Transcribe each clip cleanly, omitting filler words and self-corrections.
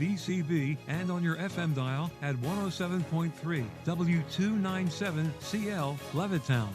WBCB and on your FM dial at 107.3 W297CL Levittown.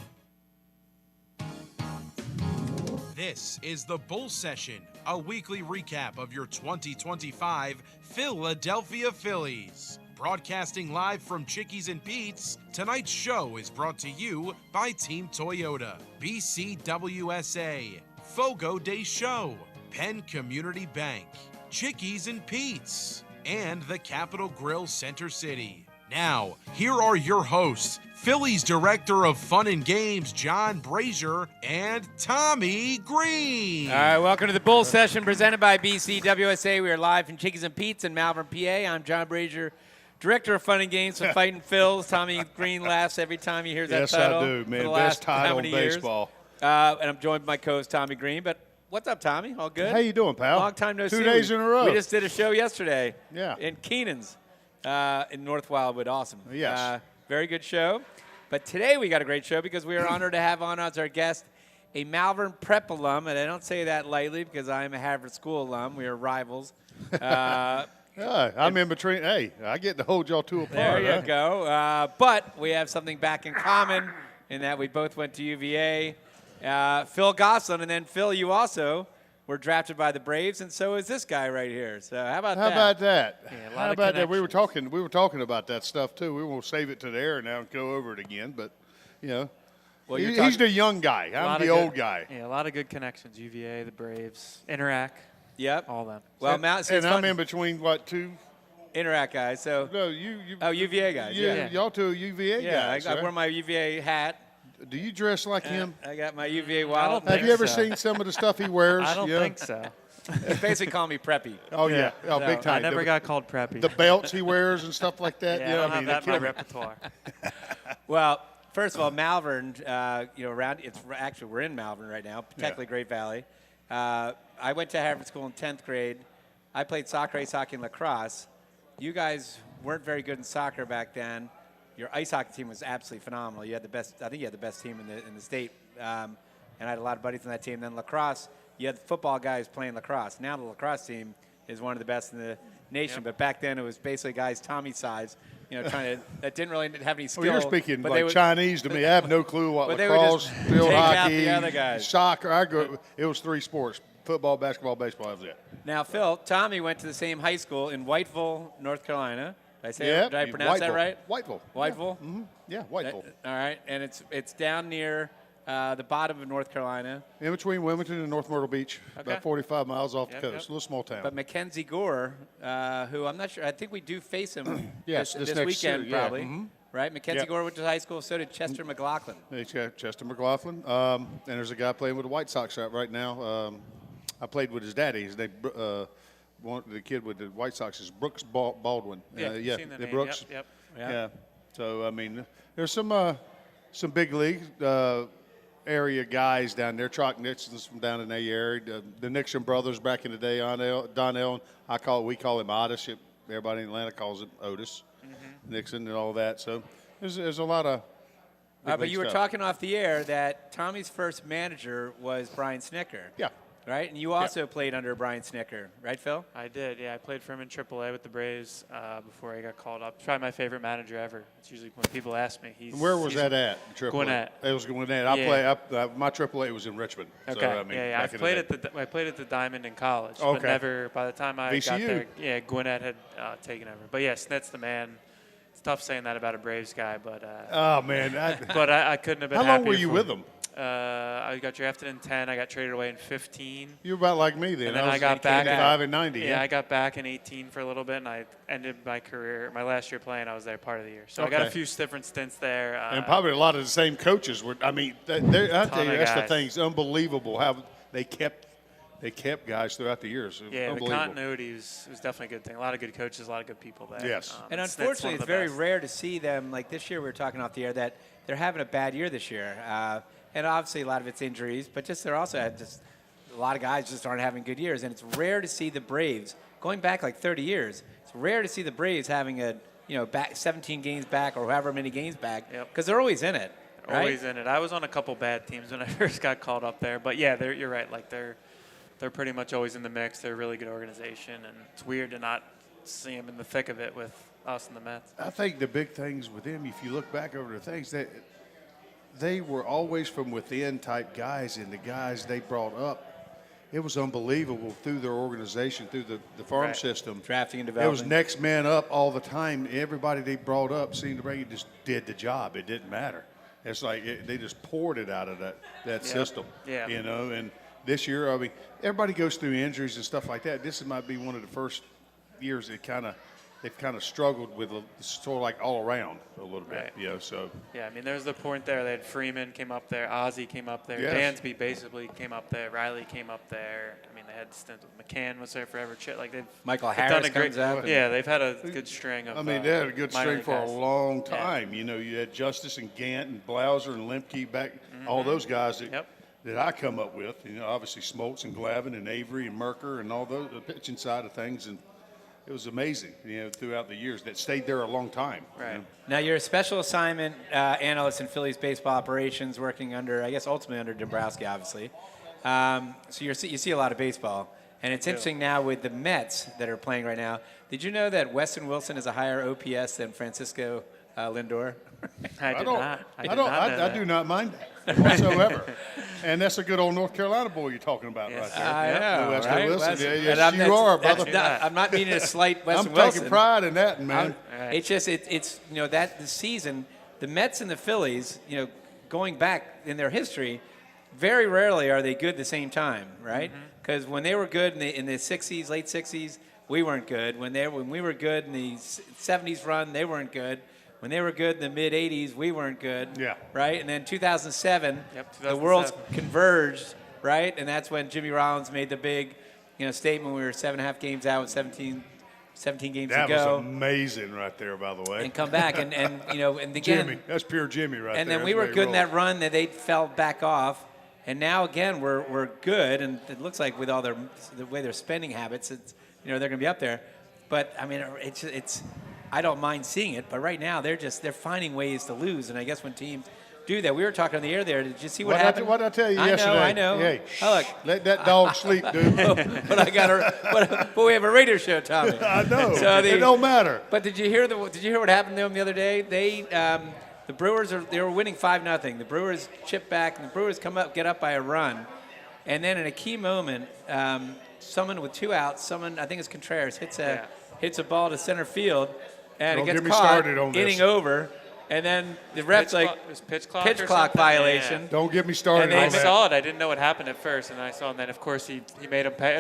This is the Bull Session, a weekly recap of your 2025 Philadelphia Phillies. Broadcasting live from Chickies and Pete's, tonight's show is brought to you by Team Toyota, BCWSA, Fogo de Show, Penn Community Bank, Chickies and Pete's, and the Capitol Grill Center City. Now, here are your hosts, Phillies Director of Fun and Games, John Brazer, and Tommy Greene. All right, welcome to the Bull Session presented by BCWSA. We are live from Chickies and Pete's in Malvern, PA. I'm John Brazer, Director of Fun and Games for Fighting Phils. Tommy Greene laughs every time he hears that title. Yes, I do, man. Best title in baseball. And I'm joined by my co-host, Tommy Greene. But what's up, Tommy? All good? How you doing, pal? Long time no see. 2 days in a row. We just did a show yesterday. Yeah. In Keenan's in North Wildwood. Awesome. Yes. Very good show. But today we got a great show because we are honored to have on as our guest a Malvern Prep alum. And I don't say that lightly because I am a Harvard School alum. We are rivals. I'm in between. Hey, I get to hold y'all two apart. There you go. But we have something back in common in that we both went to UVA. Phil Gosselin, and then Phil, you also were drafted by the Braves, and so is this guy right here. So how about that? How about that? Yeah, How about that? We were talking about that stuff too. We won't save it to the air now and go over it again. But you know, well, he's the young guy. I'm the old guy. Yeah, a lot of good connections. UVA, the Braves, Interac. Yep. All them. Well, and I'm in between what two? Interac guys. So no, UVA guys. Yeah. Y'all two are UVA guys. I wear my UVA hat. Do you dress like him? I got my UVA Wild. Have you ever seen some of the stuff he wears? I don't think so. He basically called me Preppy. Oh yeah, So, big time. I never got called Preppy. The belts he wears and stuff like that. Yeah, I don't have that in my repertoire. Well, first of all, Malvern, around we're in Malvern right now, particularly Great Valley. I went to Harvard School in 10th grade. I played soccer, ice hockey, and lacrosse. You guys weren't very good in soccer back then. Your ice hockey team was absolutely phenomenal. You had the best. I think you had the best team in the state. And I had a lot of buddies on that team. Then lacrosse, you had football guys playing lacrosse. Now the lacrosse team is one of the best in the nation. Yep. But back then it was basically guys Tommy size, that didn't really have any skill. Well, you're speaking like Chinese to me. I have no clue what lacrosse, field hockey, soccer. It was three sports: football, basketball, baseball. That was it. Now, Phil, Tommy went to the same high school in Whiteville, North Carolina. Did I pronounce that right? Whiteville. Whiteville? Yeah, Whiteville. All right, and it's down near the bottom of North Carolina. In between Wilmington and North Myrtle Beach, about 45 miles off the coast. A little small town. But Mackenzie Gore, who I'm not sure, I think we do face him this weekend probably. Mm-hmm. Right? Mackenzie Gore went to high school, so did Chester McLaughlin. Chester McLaughlin. And there's a guy playing with the White Sox right now. I played with his daddy. His name, the kid with the White Sox is Brooks Baldwin. Seen the name. Brooks. Yep. Yeah. So I mean, there's some big league area guys down there. Troc Nixon's from down in the area. The Nixon brothers back in the day. Donnell. We call him Otis. Everybody in Atlanta calls him Otis. Mm-hmm. Nixon and all that. So there's a lot of. But you were talking off the air that Tommy's first manager was Brian Snicker. Yeah. Right? And you also played under Brian Snicker, right, Phil? I did, yeah. I played for him in AAA with the Braves before I got called up. Probably my favorite manager ever. It's usually when people ask me. Where was that at? AAA? Gwinnett. It was Gwinnett. My AAA was in Richmond. Okay. So, I played at the Diamond in college, but never. By the time I got there, Gwinnett had taken over. But yeah, Snit's the man. It's tough saying that about a Braves guy, but. Oh man. But I couldn't have been. How long were you with him? I got drafted in 10. I got traded away in 15. You were about like me then. And then I got back 85 and 90. Yeah, I got back in 18 for a little bit, and I ended my career. My last year playing, I was there part of the year. So I got a few different stints there. And probably a lot of the same coaches were. I mean, I tell you, that's the thing. It's unbelievable how they kept guys throughout the years. Yeah, the continuity was definitely a good thing. A lot of good coaches, a lot of good people there. Yes. And unfortunately, it's very rare to see them, like this year we were talking off the air, that they're having a bad year this year. And obviously a lot of it's injuries, but they're also a lot of guys just aren't having good years. And it's rare to see the Braves, going back like 30 years, it's rare to see the Braves having back 17 games back or however many games back, because they're always in it. Right? Always in it. I was on a couple bad teams when I first got called up there. But, yeah, you're right. Like, they're pretty much always in the mix. They're a really good organization, and it's weird to not see him in the thick of it with us and the Mets. I think the big things with him, if you look back over the things, that they were always from within type guys, and the guys they brought up, it was unbelievable through their organization, through the farm system. Drafting and It developing. was next man up all the time. Everybody they brought up seemed to bring it, just did the job. It didn't matter. It's like they just poured it out of that system. Yeah. You know, and this year, I mean, everybody goes through injuries and stuff like that. This might be one of the first years they've kind of struggled with sort of like all around a little bit. Right. You know, so. Yeah, I mean, there's the point there. They had Freeman came up there, Ozzie came up there, Yes. Dansby basically came up there, Riley came up there. I mean, they had stints with McCann was there forever. Like Michael they've Harris done a great, comes up. Yeah, they've had a good string of. I mean, they had a good minor string league for a guys. long time. You know, you had Justice and Gant and Blauser and Lemke back, all those guys that I come up with. You know, obviously Smoltz and Glavin and Avery and Merker and all those, the pitching side of things. And it was amazing, you know, throughout the years that stayed there a long time. Right. You know? Now, you're a special assignment analyst in Phillies baseball operations, working under, I guess, ultimately under Dombrowski, obviously. So you see a lot of baseball. And it's interesting now with the Mets that are playing right now. Did you know that Weston Wilson has a higher OPS than Francisco Lindor? I do not mind that whatsoever. And that's a good old North Carolina boy you're talking about right there. I know, Weston right? Wilson. Weston. Yes, And you are, brother. I'm not meaning to slight Weston I'm Wilson. taking pride in that, man. It's just it's you know that the season, the Mets and the Phillies, you know, going back in their history, very rarely are they good at the same time, right? Because when they were good in the 60s, late 60s, we weren't good. When we were good in the 70s run, they weren't good. When they were good in the mid 80s, we weren't good. Yeah. Right. And then 2007, Yep, the worlds converged. Right. And that's when Jimmy Rollins made the big, statement. We were 7.5 games out with 17 games That to go. was amazing right there, by the way. And come back and and again. Jimmy, that's pure Jimmy right there. And then we were good in that run that they fell back off. And now again we're good, and it looks like with all the way their spending habits, it's they're going to be up there. But I mean, it's I don't mind seeing it, but right now they're finding ways to lose, and I guess when teams do that, we were talking on the air there. Did you see what happened? What did I tell you yesterday? I know. Hey, oh, look, let that dog sleep, dude. but we have a radio show, Tommy. I know. So it don't matter. But did you hear what happened to them the other day? The Brewers they were winning 5-0. The Brewers chip back, and the Brewers get up by a run, and then in a key moment, someone with 2 outs, I think it's Contreras, hits a ball to center field, and Don't it get gets me caught, started on this. inning over, and then the ref's pitch clock pitch or clock something? violation. Yeah. Don't get me started And on I that. saw it. I didn't know what happened at first, and I saw, and then of course he made him pay.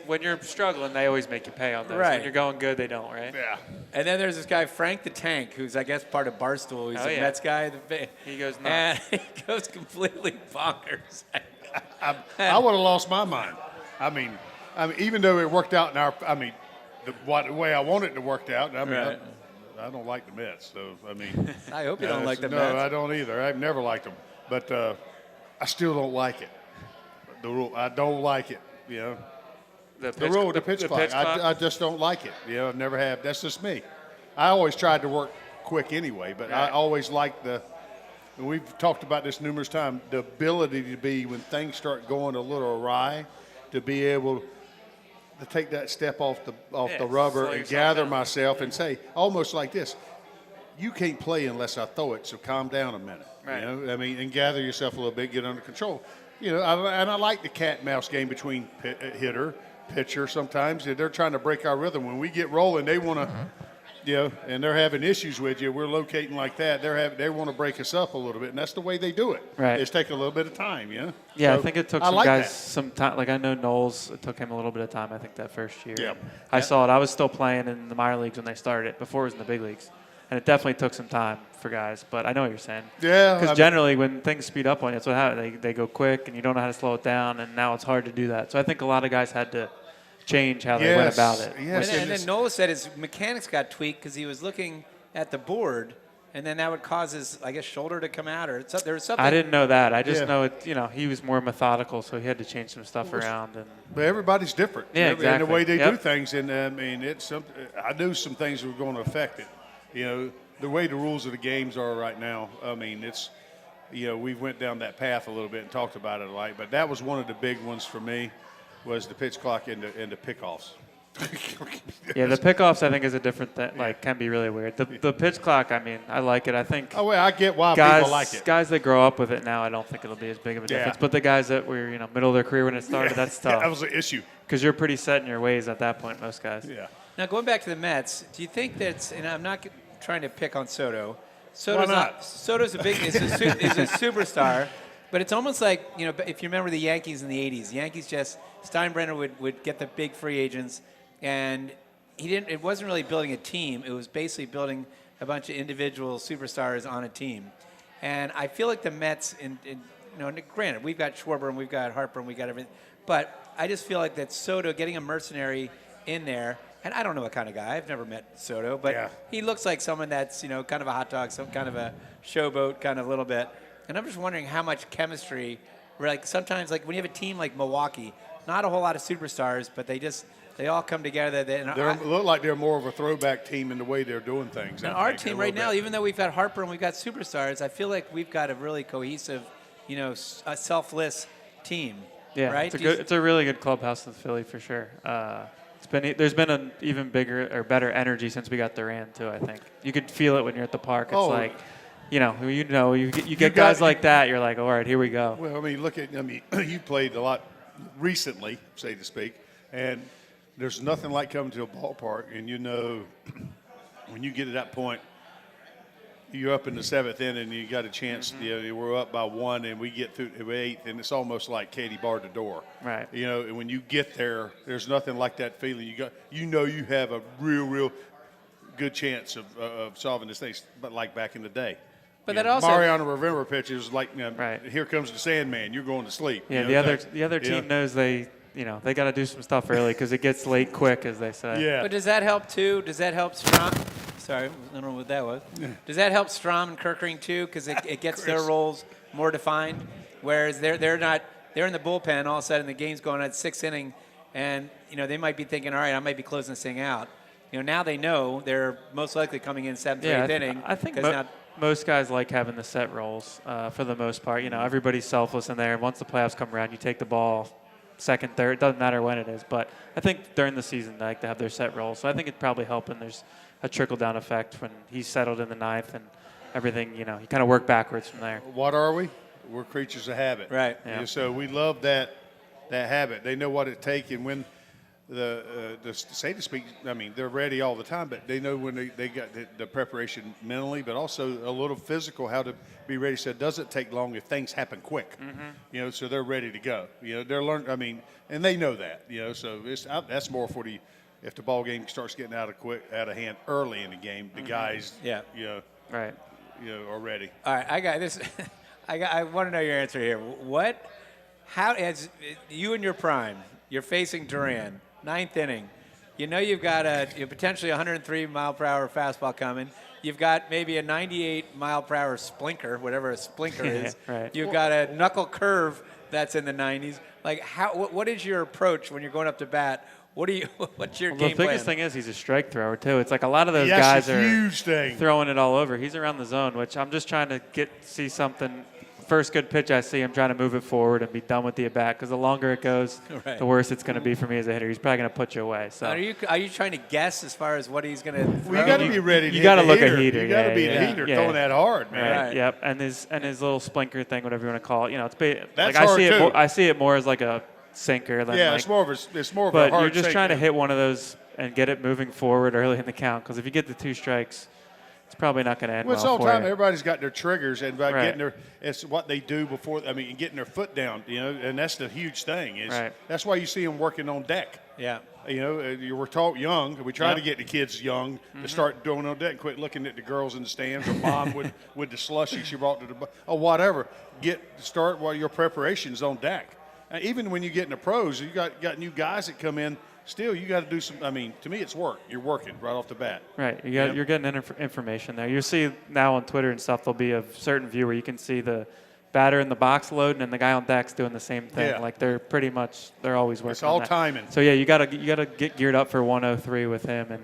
When you're struggling, they always make you pay on those. Right. When you're going good, they don't, right? Yeah. And then there's this guy Frank the Tank, who's I guess part of Barstool. He's a Mets guy. He goes nuts. And he goes completely bonkers. I would have lost my mind. I mean, even though it worked out in our, the way I wanted it to work out. I mean, Right. I don't like the Mets, so I mean. I hope you don't like the no, Mets. No, I don't either. I've never liked them, but I still don't like it. The rule, I don't like it. The pitch clock. I just don't like it. I never have. That's just me. I always tried to work quick anyway, but I always liked and we've talked about this numerous times, the ability to be, when things start going a little awry, to be able to take that step off the rubber and gather myself and say, almost like this, you can't play unless I throw it, so calm down a minute. Right. And gather yourself a little bit, get under control. And I like the cat and mouse game between hitter, pitcher sometimes. They're trying to break our rhythm. When we get rolling, they want to, and they're having issues with you. We're locating like that. They want to break us up a little bit, and that's the way they do it. Right. It's taking a little bit of time, Yeah, So, I think it took some guys some time. Like I know Knowles, it took him a little bit of time. I think that first year. Yeah. I saw it. I was still playing in the minor leagues when they started it. Before it was in the big leagues, and it definitely took some time for guys. But I know what you're saying. Yeah. Because generally, when things speed up on you, that's what happens. They go quick, and you don't know how to slow it down. And now it's hard to do that. So I think a lot of guys had to change how they went about it. Yes. And then Nola said his mechanics got tweaked because he was looking at the board, and then that would cause his, I guess, shoulder to come out, or there was something. I didn't know that. I just know it. He was more methodical, so he had to change some stuff around. But everybody's different. Yeah, And exactly. the way they do things, and I knew some things were going to affect it. The way the rules of the games are right now. We went down that path a little bit and talked about it a lot. But that was one of the big ones for me, was the pitch clock and the pickoffs. Yeah, the pickoffs I think is a different thing. Like, can be really weird. The pitch clock, I mean, I like it. I think. Oh, well, I get why guys, people like it. Guys that grow up with it now, I don't think it'll be as big of a difference. But the guys that were middle of their career when it started, that's tough. Yeah, that was an issue. Because you're pretty set in your ways at that point, most guys. Yeah. Now, going back to the Mets, do you think that's, and I'm not trying to pick on Soto. Why not? Soto's is a superstar, but it's almost like, if you remember the Yankees in the 80s, the Yankees Steinbrenner would get the big free agents, and it wasn't really building a team. It was basically building a bunch of individual superstars on a team. And I feel like the Mets, granted, we've got Schwarber and we've got Harper and we've got everything, but I just feel like that Soto, getting a mercenary in there, and I don't know what kind of guy. I've never met Soto, but he looks like someone that's, kind of a hot dog, some kind of a showboat, kind of a little bit. And I'm just wondering how much chemistry, sometimes when you have a team like Milwaukee, not a whole lot of superstars, but they all come together. They look like they're more of a throwback team in the way they're doing things. And our team right now, even though we've got Harper and we've got superstars, I feel like we've got a really cohesive, a selfless team. Yeah, right? It's a really good clubhouse in Philly for sure. There's been an even bigger or better energy since we got Duran too. I think you could feel it when you're at the park. It's you get guys like that. You're like, all right, here we go. Well, you played a lot recently, so to speak, and there's nothing like coming to a ballpark and when you get to that point, you're up in the seventh inning and you got a chance. We're up by 1 and we get through the eighth, and it's almost like Katie barred the door. Right. And when you get there, there's nothing like that feeling. You have a real good chance of solving this thing, but like back in the day. But that also Mariano Rivera pitches like, here comes the Sandman. You're going to sleep. Yeah, the other team knows they got to do some stuff early because it gets late quick, as they say. Yeah. But does that help too? Does that help Strom? Sorry, I don't know what that was. Does that help Strom and Kerkering too? Because it gets their roles more defined, whereas they're in the bullpen. All of a sudden, the game's going at 6th inning, and they might be thinking, all right, I might be closing this thing out. Now they know they're most likely coming in 7th or 8th inning. I think most guys like having the set roles for the most part. Everybody's selfless in there. Once the playoffs come around, you take the ball second, third. It doesn't matter when it is. But I think during the season, they like to have their set roles. So I think it'd probably help, and there's a trickle-down effect when he's settled in the 9th and everything. You kind of work backwards from there. What are we? We're creatures of habit. Right. Yeah. So we love that habit. They know what it takes, and when so to speak, they're ready all the time, but they know when they got the preparation mentally, but also a little physical, how to be ready. So it doesn't take long if things happen quick. Mm-hmm. So they're ready to go. They're learning. And they know that. So that's more for if the ball game starts getting out of hand early in the game, the guys, right, are ready. All right, I got this. I want to know your answer here. How, as you in your prime, you're facing Duran, 9th inning. You've got a potentially 103 mile per hour fastball coming. You've got maybe a 98 mile per hour splinker, whatever a splinker is. Right. You've got a knuckle curve that's in the 90s. What is your approach when you're going up to bat? What's your game plan? The biggest thing is he's a strike thrower too. It's like a lot of those guys are throwing it all over. He's around the zone, which I'm just trying to see something. First good pitch I see, I'm trying to move it forward and be done with the at-bat, because the longer it goes, the worse it's going to be for me as a hitter. He's probably going to put you away. So are you trying to guess as far as what he's going to throw? Well, you got to be ready to You got to look a heater. You got to be a heater throwing that hard, man. Right. Yep. And his little splinker thing, whatever you want to call it. That's hard too. I see it more as like a sinker than it's more of a hard But you're just trying to hit one of those and get it moving forward early in the count, because if you get the 2 strikes, it's probably not going to end well. It's all the for time. you. Everybody's got their triggers, and by it's what they do before. Getting their foot down. And that's the huge thing. That's why you see them working on deck. Yeah. You were taught young. We try to get the kids young to start doing on deck and quit looking at the girls in the stands or mom with the slushy she brought to the or whatever. Start while your preparation's on deck. Even when you get in the pros, you got new guys that come in. Still, you got to do some. To me, it's work. You're working right off the bat. Right. You're getting information there. You see now on Twitter and stuff, there'll be a certain view where you can see the batter in the box loading and the guy on deck's doing the same thing. Yeah. Like they're always working. It's all on that. timing. So yeah, you gotta get geared up for 103 with him,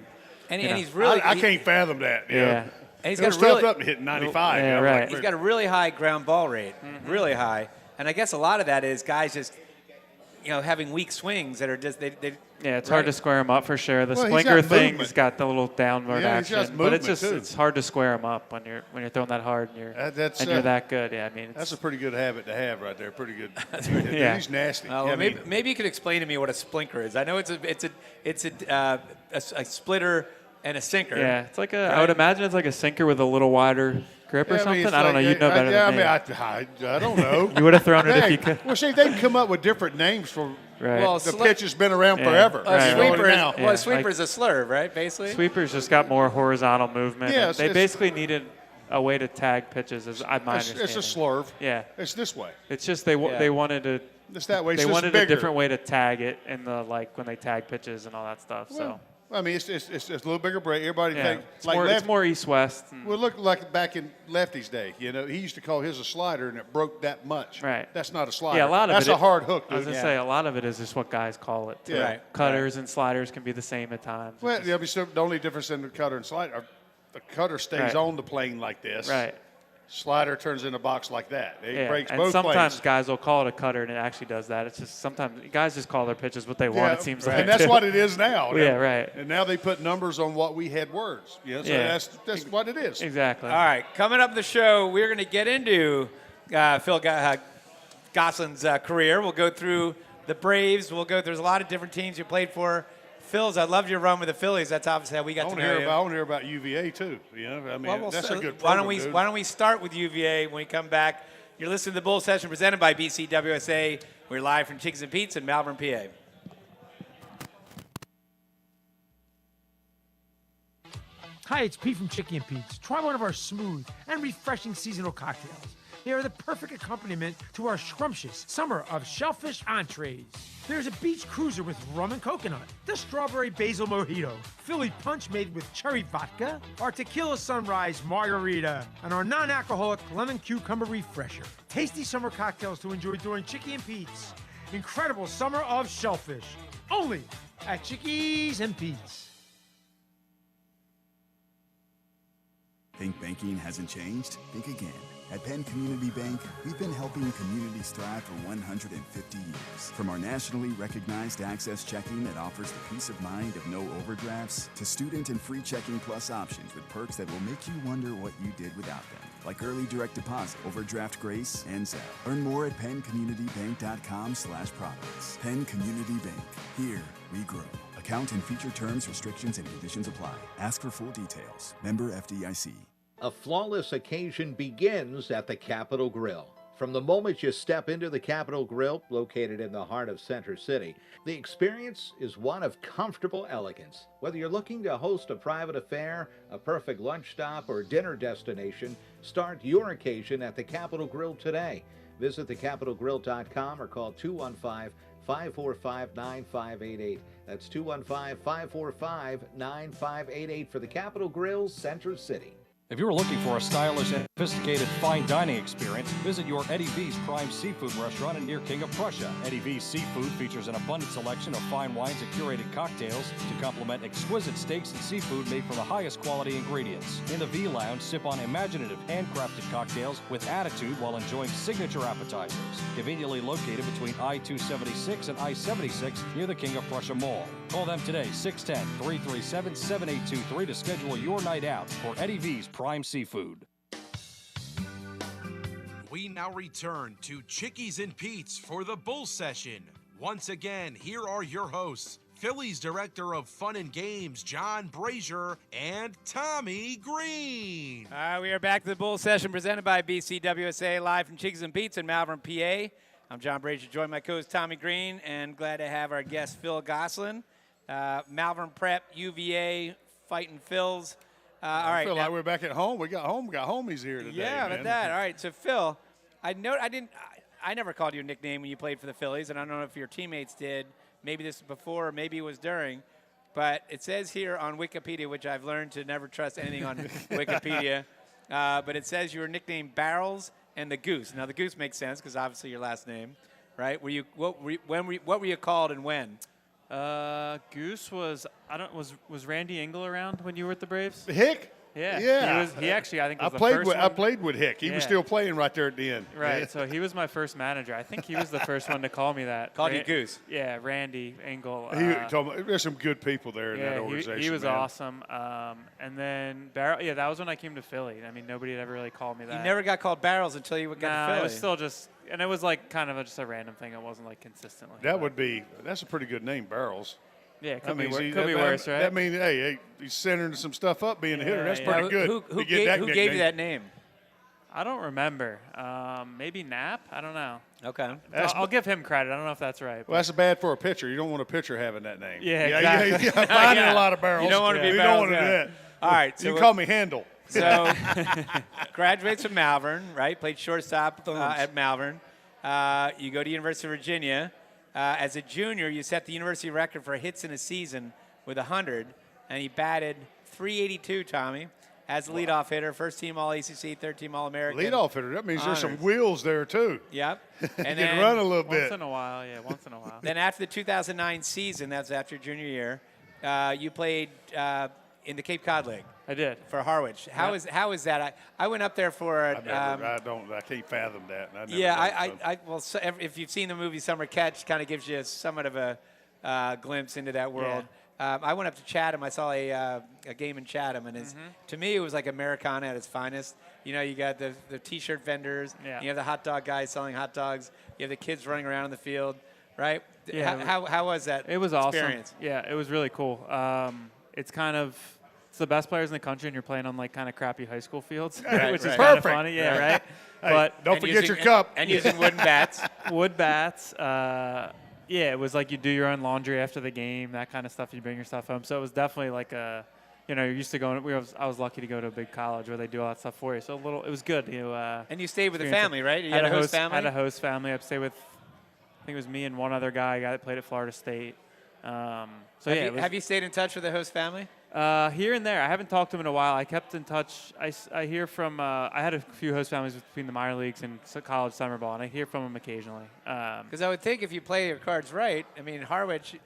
and he's really. I can't fathom that. And he's got stuffed up and hitting 95. Yeah, right. He's got a really high ground ball rate, really high. And I guess a lot of that is guys just having weak swings that are just they Yeah, it's right. hard to square him up for sure. The Well, he's splinter got thing's movement. got the little downward Yeah, he's got action, but it's movement, just too. it's hard to square him up when you're throwing that hard and you're that good. Yeah, I mean that's a pretty good habit to have right there. Pretty good. Yeah. He's nasty. Maybe you could explain to me what a splinter is. I know it's a splitter and a sinker. yeah, it's like I would imagine it's like a sinker with a little wider grip or something. I don't know. You'd know better than me. I don't know. You would have thrown it if you could. Well, see, they can come up with different names for. Right. Well, The pitch has been around Yeah. forever. Right. A sweeper, Now. a sweeper is a slurve, right? Basically. Sweeper's just got more horizontal movement. Yeah, They basically needed a way to tag pitches, as my understanding. It's a slurve. Yeah. It's this way. It's just they wanted to. It's that way. They It's just wanted bigger. a different way to tag it in the when they tag pitches and all that stuff. Well, I mean, it's a little bigger break. Everybody yeah, think it's, like more, left. it's more east-west. Well, look like back in Lefty's day. He used to call his a slider, and it broke that much. Right. That's not a slider. Yeah, a lot of that's it. a hard hook, I was dude. gonna say a lot of it is just what guys call it. Too. Yeah. Right. Cutters and sliders can be the same at times. Well, the only difference in the cutter and slider, the cutter stays Right. on the plane like this. Right. Slider turns in a box like that. It Yeah. breaks And both sometimes planes. guys will call it a cutter, and it actually does that. It's just sometimes guys just call their pitches what they want. It seems like, and that's what it is now. Yeah, right. And now they put numbers on what we had words. So Yeah. that's what it is. Exactly. All right, coming up the show, we're going to get into Phil Gosselin's career. We'll go through the Braves. There's a lot of different teams you played for. Phil's, I loved your run with the Phillies. That's obviously how we got to know you. I want to hear about UVA too. I mean, that's a good program, dude. Why don't we start with UVA when we come back? You're listening to the Bull Session presented by BCWSA. We're live from Chicks and Pete's in Malvern, PA. Hi, it's Pete from Chicky and Pete's. Try one of our smooth and refreshing seasonal cocktails. They are the perfect accompaniment to our scrumptious summer of shellfish entrees. There's a beach cruiser with rum and coconut, the strawberry basil mojito, Philly punch made with cherry vodka, our tequila sunrise margarita, and our non-alcoholic lemon cucumber refresher. Tasty summer cocktails to enjoy during Chicky and Pete's incredible summer of shellfish. Only at Chickies and Pete's. Think banking hasn't changed? Think again. At Penn Community Bank, we've been helping communities thrive for 150 years. From our nationally recognized Access Checking that offers the peace of mind of no overdrafts, to student and free checking plus options with perks that will make you wonder what you did without them, like early direct deposit, overdraft grace, and Zelle. Learn more at PennCommunityBank.com/products. Penn Community Bank. Here we grow. Account and feature terms, restrictions, and conditions apply. Ask for full details. Member FDIC. A flawless occasion begins at the Capitol Grill. From the moment you step into the Capitol Grill, located in the heart of Center City, the experience is one of comfortable elegance. Whether you're looking to host a private affair, a perfect lunch stop, or dinner destination, start your occasion at the Capitol Grill today. Visit thecapitolgrill.com or call 215-545-9588. That's 215-545-9588 for the Capitol Grill, Center City. If you're looking for a stylish and sophisticated fine dining experience, visit your Eddie V's Prime Seafood restaurant near King of Prussia. Eddie V's Seafood features an abundant selection of fine wines and curated cocktails to complement exquisite steaks and seafood made from the highest quality ingredients. In the V Lounge, sip on imaginative handcrafted cocktails with attitude while enjoying signature appetizers. Conveniently located between I-276 and I-76 near the King of Prussia Mall. Call them today, 610-337-7823 to schedule your night out for Eddie V's Prime Seafood. We now return to Chickies and Pete's for the Bull Session. Once again, here are your hosts, Phillies Director of Fun and Games, John Brazer, and Tommy Greene. We are back to the Bull Session presented by BCWSA, live from Chickies and Pete's in Malvern, PA. I'm John Brazer, joined by co-host Tommy Greene, and glad to have our guest Phil Gosselin. Malvern Prep, UVA, fighting Phils. All right, I feel like we're back at home. We got homies here today. Yeah, man. about that. All right, so Phil, I never called you a nickname when you played for the Phillies, and I don't know if your teammates did. Maybe this was before, or maybe it was during. But it says here on Wikipedia, which I've learned to never trust anything on Wikipedia, but it says you were nicknamed Barrels and the Goose. Now the Goose makes sense because obviously your last name, right? What were you called and when? Goose was was Randy Engel around when you were at the Braves? Hick? Yeah. He actually, I think, was I the played first with one. I played with Hick. He was Yeah. still playing right there at the end. Right. Yeah. So he was my first manager. I think he was the first one to call me that. Called you Goose. Yeah, Randy Engel. He told me there's some good people there in that Yeah, organization. he was man. awesome. And then Barrel, that was when I came to Philly. I mean, nobody had ever really called me that. You never got called Barrels until you got to Philly. It was still just, and it was like kind of just a random thing. It wasn't like consistently. That's a pretty good name, Barrels. Yeah, Could be worse, right? That means, hey, he's centering some stuff up being a hitter. That's pretty good. Who gave you that name? I don't remember. Maybe Knapp? I don't know. Okay. I'll give him credit. I don't know if that's right. Well, that's bad for a pitcher. You don't want a pitcher having that name. Yeah, exactly. Finding a lot of Barrels. You don't want to be You Barrels. don't want to do that. All right. So you call me Handle. So, graduates from Malvern, right? Played shortstop at Malvern. You go to University of Virginia. As a junior, you set the university record for hits in a season with 100, and you batted .382, Tommy, as a leadoff hitter, first team All-ACC, third team All-American. Leadoff hitter. That means there's some wheels there too. Yep. And you then can run a little once bit. in a while, yeah, once in a while. Then after the 2009 season, that's after your junior year, you played in the Cape Cod League. I did. For Harwich. How is that? I went up there for I can't fathom that. If you've seen the movie Summer Catch, kind of gives you somewhat of a glimpse into that world. Yeah. I went up to Chatham. I saw a game in Chatham, and to me, it was like Americana at its finest. You know, you got the T-shirt vendors. Yeah. You have the hot dog guys selling hot dogs. You have the kids running around in the field, right? Yeah. How was that? It was experience? awesome. Yeah, it was really cool. It's the best players in the country, and you're playing on like kind of crappy high school fields, which is kind of funny. Yeah, right. But don't forget your cup. And using wooden bats. Wood bats. It was like you do your own laundry after the game, that kind of stuff. You bring your stuff home. So it was definitely like you're used to going. I was lucky to go to a big college where they do all that stuff for you. So it was good. And you stayed with a family, right? You had a host family. Had a host family. I stayed with, I think it was me and one other guy that played at Florida State. Have you stayed in touch with the host family? Here and there. I haven't talked to him in a while. I kept in touch. I hear from, I had a few host families between the minor leagues and college summer ball, and I hear from them occasionally. Because I would think if you play your cards right, I mean, Harwich,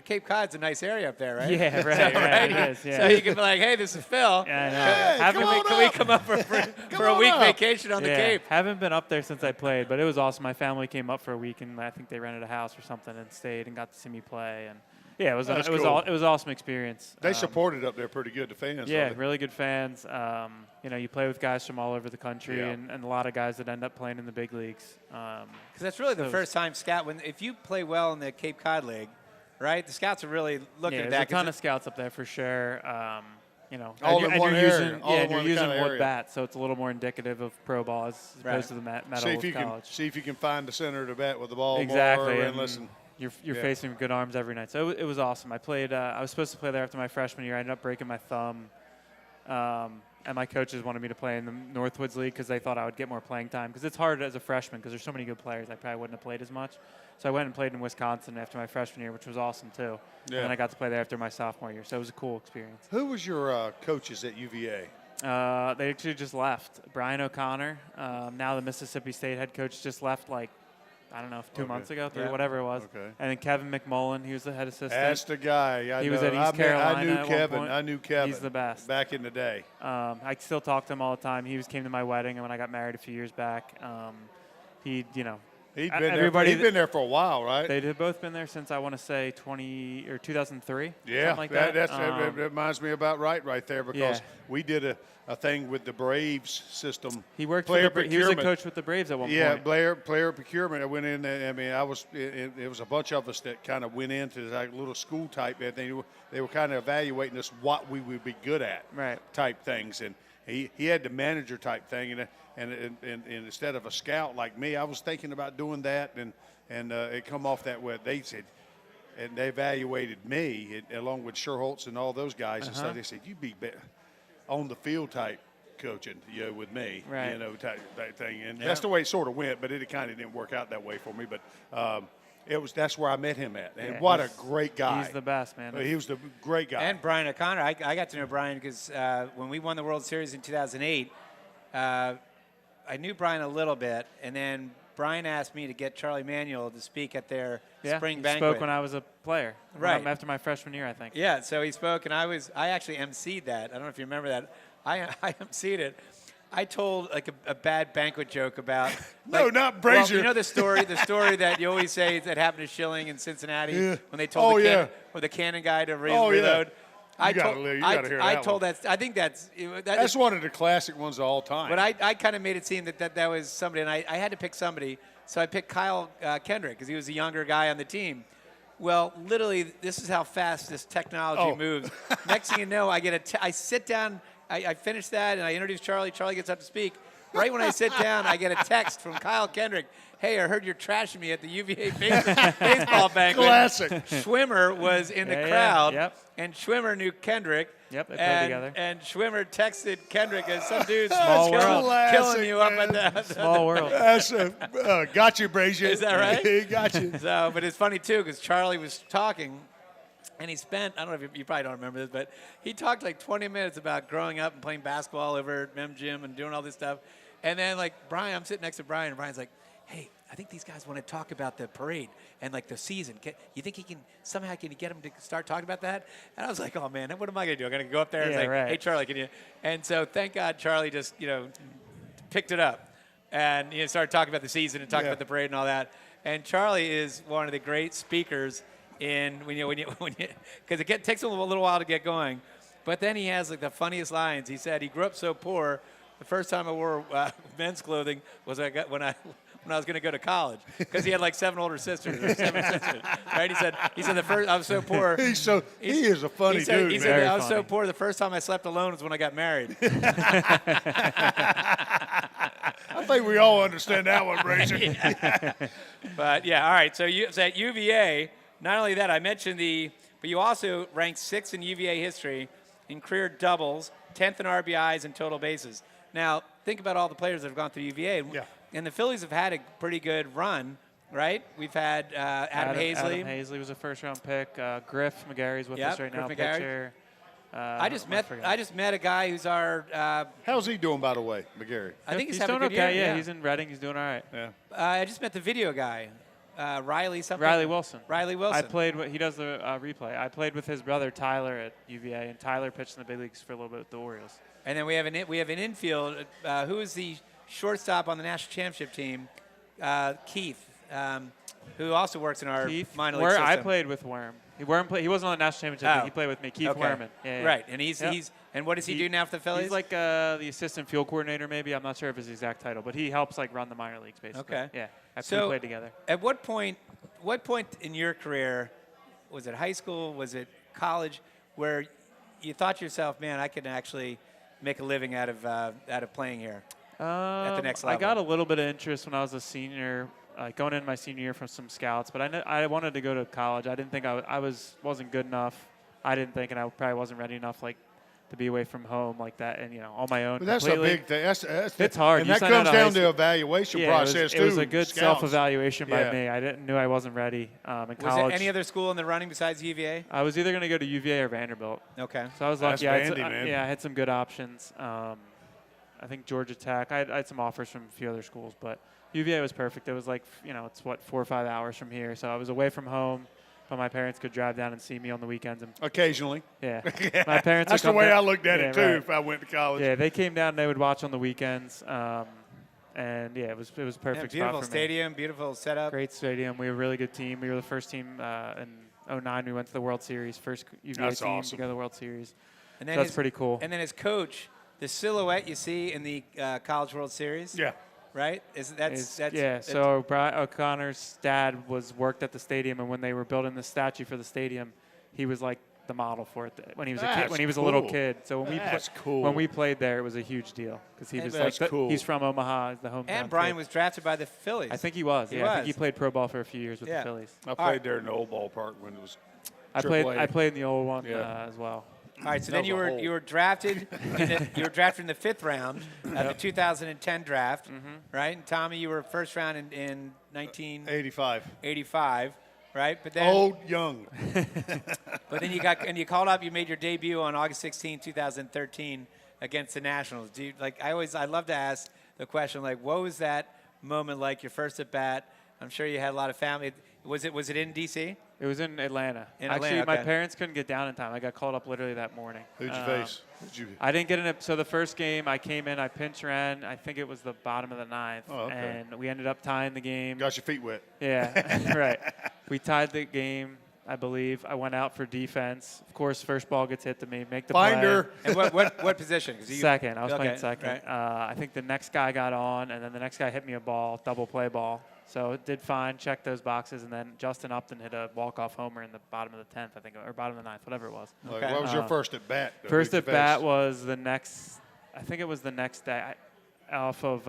Cape Cod's a nice area up there, right? Yeah, right. It is, yeah. So you can be like, hey, this is Phil. Yeah, I know. Can we come up for a week vacation on the Cape? Haven't been up there since I played, but it was awesome. My family came up for a week, and I think they rented a house or something and stayed and got to see me play. And yeah, it was cool. It was an awesome experience. They supported up there pretty good, the fans. Yeah, really good fans. You play with guys from all over the country, Yeah. and a lot of guys that end up playing in the big leagues. Because that's really the first time if you play well in the Cape Cod League, right? The scouts are really looking at that. There's a ton of scouts up there for sure. All in and one you're area. using, using wood area. bats, so it's a little more indicative of pro ball as opposed to the metal of college. See if you can find the center of the bat with the ball exactly. more. And listen. You're facing good arms every night, so it was awesome. I played. I was supposed to play there after my freshman year. I ended up breaking my thumb, and my coaches wanted me to play in the Northwoods League because they thought I would get more playing time. Because it's hard as a freshman because there's so many good players. I probably wouldn't have played as much. So I went and played in Wisconsin after my freshman year, which was awesome too. Yeah. And then I got to play there after my sophomore year, so it was a cool experience. Who was your coaches at UVA? They actually just left. Brian O'Connor, now the Mississippi State head coach, just left like, I don't know, 2 months ago, whatever it was. Okay. And then Kevin McMullen, he was the head assistant. That's the guy. He was at East Carolina. I knew at Kevin. one point. I knew Kevin. He's the best. Back in the day. I still talk to him all the time. He came to my wedding, and when I got married a few years back, He'd been there for a while, right? They'd both been there since I want to say 2003. Yeah, something like that. That reminds me about right there because we did a thing with the Braves system. He worked. He was a coach with the Braves at one point. Yeah, player procurement. I went in there. I mean, it was a bunch of us that kind of went into like little school type thing. They were kind of evaluating us what we would be good at, right? Type things, and he had the manager type thing, and instead of a scout like me, I was thinking about doing that, and it come off that way. They said, and they evaluated me along with Sherholtz and all those guys and stuff. They said, "You'd be better on the field type coaching, with me, right. Type thing." And that's the way it sort of went, but it kind of didn't work out that way for me. But that's where I met him at, and what a great guy. He's the best, man. He was the great guy. And Brian O'Connor, I got to know Brian because when we won the World Series in 2008, I knew Brian a little bit, and then Brian asked me to get Charlie Manuel to speak at their spring he banquet. spoke when I was a player. Right. After my freshman year, I think. Yeah, so he spoke, and I actually emceed that. I don't know if you remember that. I emceed it. I told like a bad banquet joke about. No, not Brazer. Well, you know the story that you always say that happened to Schilling in Cincinnati when they told the cannon guy to reload. You gotta hear that told one. that. I think that's one of the classic ones of all time. But I kind of made it seem that was somebody, and I had to pick somebody, so I picked Kyle Kendrick because he was a younger guy on the team. Well, literally, this is how fast this technology moves. Next thing you know, I sit down. I finish that, and I introduce Charlie. Charlie gets up to speak. Right when I sit down, I get a text from Kyle Kendrick. Hey, I heard you're trashing me at the UVA baseball banquet. Classic. Schwimmer was in the crowd, and Schwimmer knew Kendrick. Yep, they played together. And Schwimmer texted Kendrick as some dude's Classic, killing you up at the Small world. That's got you, Brazier. Is that right? He got you. So, but it's funny too because Charlie was talking. And he spent, I don't know if you probably don't remember this, but he talked like 20 minutes about growing up and playing basketball over at Mem Gym and doing all this stuff. And then like Brian, I'm sitting next to Brian, and Brian's like, hey, I think these guys want to talk about the parade and like the season. You think he can get him to start talking about that? And I was like, oh man, what am I going to do? I'm going to go up there and say, hey Charlie, can you? And so thank God Charlie just, picked it up and started talking about the season and talking about the parade and all that. And Charlie is one of the great speakers because it takes him a little while to get going, but then he has like the funniest lines. He said he grew up so poor. The first time I wore men's clothing was when I was going to go to college because he had like 7 older sisters or 7 sisters. Right? He said the first I was so poor. He is a funny dude. He said I was so poor. The first time I slept alone was when I got married. I think we all understand that one, Brazier. But all right. So at UVA. Not only that, I mentioned but you also ranked 6th in UVA history in career doubles, 10th in RBIs and total bases. Now, think about all the players that have gone through UVA. Yeah. And the Phillies have had a pretty good run, right? We've had Adam Hazley. Adam Hazley was a first-round pick. Griff McGarry's with us right now, pitcher. I just met a guy who's our. How's he doing, by the way, McGarry? I think he's doing having a good okay. year. Yeah, he's in Reading. He's doing all right. Yeah. I just met the video guy. Riley Wilson. I played he does the replay. I played with his brother Tyler at UVA, and Tyler pitched in the big leagues for a little bit with the Orioles. And then we have an infield. Who is the shortstop on the national championship team? Keith, who also works in our minor league system. I played with Worm. He wasn't on the national championship team. He played with me. Keith Werman. Yeah. Right, and he's and what does he do now for the Phillies? He's like the assistant field coordinator, maybe. I'm not sure of his exact title, but he helps like run the minor leagues basically. Okay. Yeah. We played together. At what point in your career, was it high school, was it college, where you thought to yourself, man, I could actually make a living out of playing here at the next level? I got a little bit of interest when I was a senior, going into my senior year from some scouts, but I wanted to go to college. I didn't think I wasn't good enough. I didn't think, and I probably wasn't ready enough, like, to be away from home like that and, on my own. But that's completely. a big thing. It's hard. And that comes down to evaluation process, too. It was a good self-evaluation by me. I knew I wasn't ready in college. Was there any other school in the running besides UVA? I was either going to go to UVA or Vanderbilt. Okay. So I was lucky. That's Vandy, man. I had some good options. I think Georgia Tech. I had some offers from a few other schools, but UVA was perfect. It was like, it's 4 or 5 hours from here. So I was away from home. But my parents could drive down and see me on the weekends. And occasionally. Yeah. My parents. That's the way I looked at it, too, if I went to college. Yeah, they came down and they would watch on the weekends. And, it was perfect spot for me. Beautiful stadium, beautiful setup. Great stadium. We were a really good team. We were the first team in 2009. We went to the World Series. First UVA team to go to the World Series. And then that's pretty cool. And then as coach, the silhouette you see in the College World Series. Yeah. Right? So Brian O'Connor's dad worked at the stadium, and when they were building the statue for the stadium, he was like the model for it when he was a kid, when he was a little kid. So when we played there, it was a huge deal because he was he's from Omaha, the hometown. And Brian was drafted by the Phillies. I think he was. I think he played pro ball for a few years with the Phillies. I played there in the old ballpark when it was. I played in the old one as well. All right, so then you were drafted in the 5th round of the 2010 draft, right? And Tommy, you were first round in 1985, right? But then young. But then you called up. You made your debut on August 16, 2013, against the Nationals. I love to ask the question, like, what was that moment like, your first at bat? I'm sure you had a lot of family. Was it in D.C.? It was in Atlanta. In Actually, Atlanta, my okay. parents couldn't get down in time. I got called up literally that morning. Who'd you face? I didn't get in it. So the first game, I came in, I pinch ran. I think it was the bottom of the ninth. Oh, okay. And we ended up tying the game. Got your feet wet. Yeah, right. We tied the game, I believe. I went out for defense. Of course, first ball gets hit to me. Make the Finder. And what position? Second. I was playing Okay, second. right. I think the next guy got on, and then the next guy hit me a ball, double play ball. So it did fine, checked those boxes, and then Justin Upton hit a walk-off homer in the bottom of the 10th, I think, or bottom of the ninth, whatever it was. Okay. What was your first at bat? First at bat was the next, I think it was the next day, off of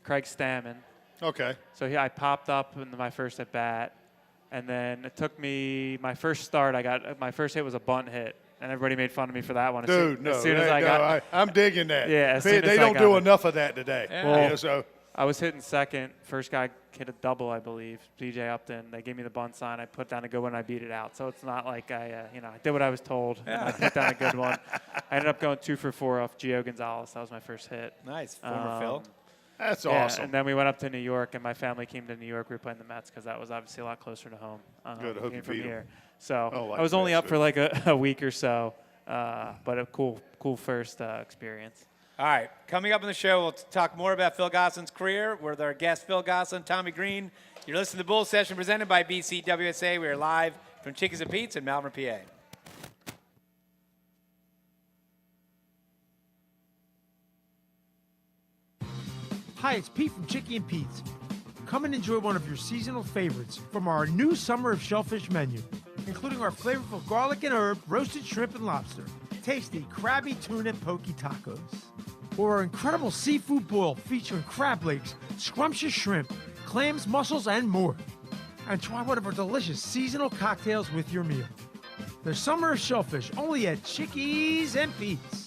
Craig Stammen. Okay. So I popped up in my first at bat, and then it took me my first start. My first hit was a bunt hit, and everybody made fun of me for that one. Dude, as soon as I got, I'm digging that. Yeah, as soon as they I don't got do it. enough of that today. Yeah. Well, You know, so I was hitting second. First guy hit a double, I believe. DJ Upton. They gave me the bunt sign. I put down a good one. I beat it out. So it's not like I did what I was told. And I put down a good one. I ended up going 2 for 4 off Gio Gonzalez. That was my first hit. Nice. Former Phil. that's Yeah, awesome. and then we went up to New York, and my family came to New York. We were playing the Mets because that was obviously a lot closer to home. Good. I hope being you from beat 'em. here. So Oh, like I was only that, up for like a week or so, but a cool first experience. All right, coming up on the show, we'll talk more about Phil Gosselin's career with our guest, Phil Gosselin, Tommy Greene. You're listening to the Bull Session presented by BCWSA. We are live from Chickies and Pete's in Malvern, PA. Hi, it's Pete from Chickie and Pete's. Come and enjoy one of your seasonal favorites from our new Summer of Shellfish menu, including our flavorful garlic and herb, roasted shrimp and lobster, tasty crabby tuna and poke tacos, or our incredible seafood boil featuring crab legs, scrumptious shrimp, clams, mussels, and more. And try one of our delicious seasonal cocktails with your meal. The Summer of Shellfish, only at Chickies and Pete's.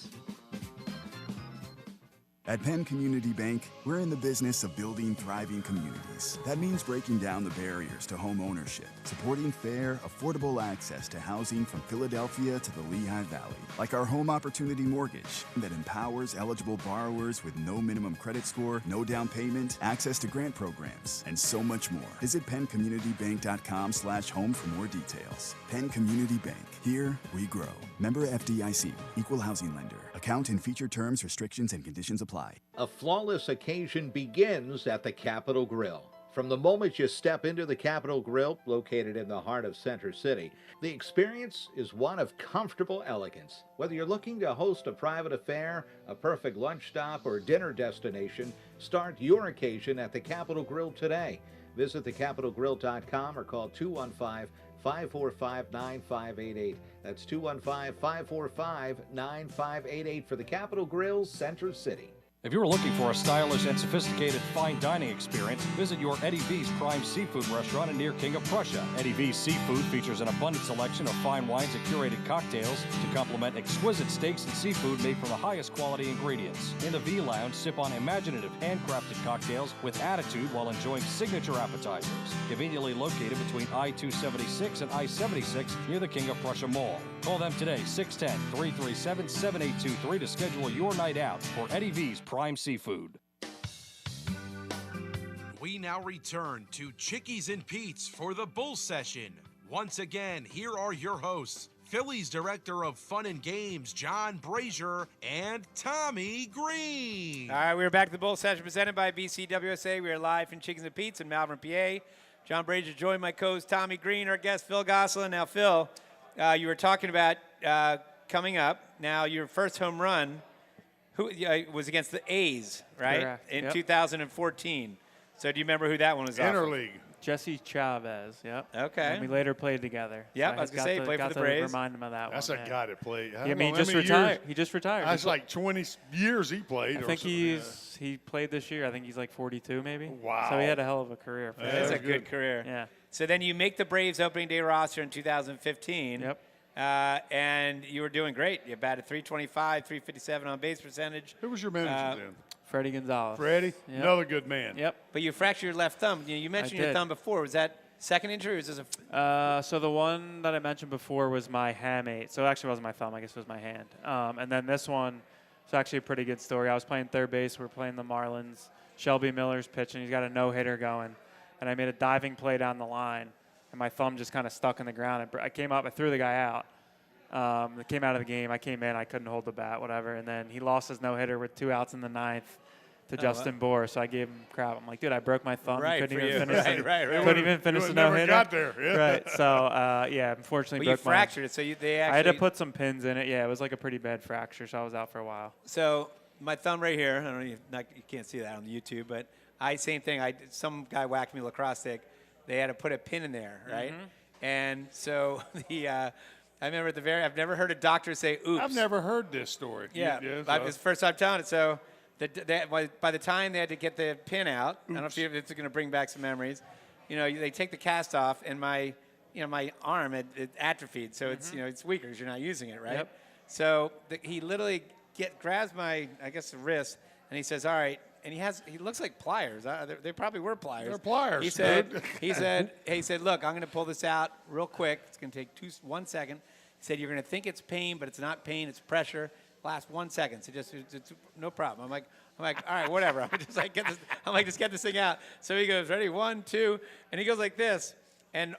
At Penn Community Bank, we're in the business of building thriving communities. That means breaking down the barriers to home ownership, supporting fair, affordable access to housing from Philadelphia to the Lehigh Valley, like our Home Opportunity Mortgage that empowers eligible borrowers with no minimum credit score, no down payment, access to grant programs, and so much more. Visit PennCommunityBank.com/home for more details. Penn Community Bank. Here we grow. Member FDIC. Equal housing lender. Account and feature terms, restrictions, and conditions apply. A flawless occasion begins at the Capitol Grill. From the moment you step into the Capitol Grill, located in the heart of Center City, the experience is one of comfortable elegance. Whether you're looking to host a private affair, a perfect lunch stop, or dinner destination, start your occasion at the Capitol Grill today. Visit thecapitolgrill.com or call 215-545-9588. That's 215-545-9588 for the Capitol Grill, Center City. If you're looking for a stylish and sophisticated fine dining experience, visit your Eddie V's Prime Seafood Restaurant near King of Prussia. Eddie V's Seafood features an abundant selection of fine wines and curated cocktails to complement exquisite steaks and seafood made from the highest quality ingredients. In the V Lounge, sip on imaginative handcrafted cocktails with attitude while enjoying signature appetizers. Conveniently located between I-276 and I-76 near the King of Prussia Mall. Call them today, 610-337-7823 to schedule your night out for Eddie V's Prime Seafood. We now return to Chickies and Pete's for the Bull Session. Once again, here are your hosts, Phillies Director of Fun and Games, John Brazer, and Tommy Greene. All right, we're back to the Bull Session presented by BCWSA. We are live from Chickies and Pete's in Malvern, PA. John Brazer joined my co-host Tommy Greene, our guest Phil Gosselin. Now, Phil, you were talking about coming up. Now, your first home run was against the A's, right? Correct. In Yep. 2014. So do you remember who that one was off of? Interleague. Jesse Chavez, yep. Okay. And we later played together. Yep, So I was gonna got say, he played for got the to Braves. Remind him of that That's one. a guy that played. Yeah, I mean, he just retired. He just retired. That's like 20 years he played. I or think something. he played this year. I think he's like 42 maybe. Wow. So he had a hell of a career. For Yeah, That's sure. a good career. Yeah. So then you make the Braves opening day roster in 2015. Yep. And you were doing great. You batted .325, .357 on base percentage. Who was your manager then? Freddie Gonzalez. Freddie? Yep. Another good man. Yep. But you fractured your left thumb. You mentioned your did. thumb before. Was that second injury or was this So the one that I mentioned before was my hamate. So it actually wasn't my thumb. I guess it was my hand. And then this one, it's actually a pretty good story. I was playing third base. We were playing the Marlins. Shelby Miller's pitching. He's got a no-hitter going. And I made a diving play down the line, and my thumb just kind of stuck in the ground. I came up, I threw the guy out. I came out of the game. I came in. I couldn't hold the bat, whatever. And then he lost his no-hitter with 2 outs in the 9th to Justin Bohr. So I gave him crap. I'm like, dude, I broke my thumb. Right, couldn't for even you. finish Couldn't even finish the never no-hitter. got there. Yeah. Right. So, unfortunately, But you broke fractured it, so they actually. I had to put some pins in it. Yeah, it was like a pretty bad fracture, so I was out for a while. So my thumb right here. I don't know. You can't see that on the YouTube, but same thing. Some guy whacked me with a lacrosse stick. They had to put a pin in there, right? Mm-hmm. And so I remember at the very. I've never heard a doctor say "oops." I've never heard this story. Yeah, it's the first time telling it. So by the time they had to get the pin out, I don't know if it's going to bring back some memories. They take the cast off, and my arm it atrophied, so it's it's weaker because you're not using it, right? Yep. So he literally grabs my wrist, and he says, "All right." And he looks like pliers. They probably were pliers. They're pliers. He said, look, I'm going to pull this out real quick. It's going to take 1 second. He said, you're going to think it's pain, but it's not pain. It's pressure. Last 1 second. So it's no problem. I'm like, all right, whatever. Just get this thing out. So he goes, ready, 1, 2, and he goes like this, and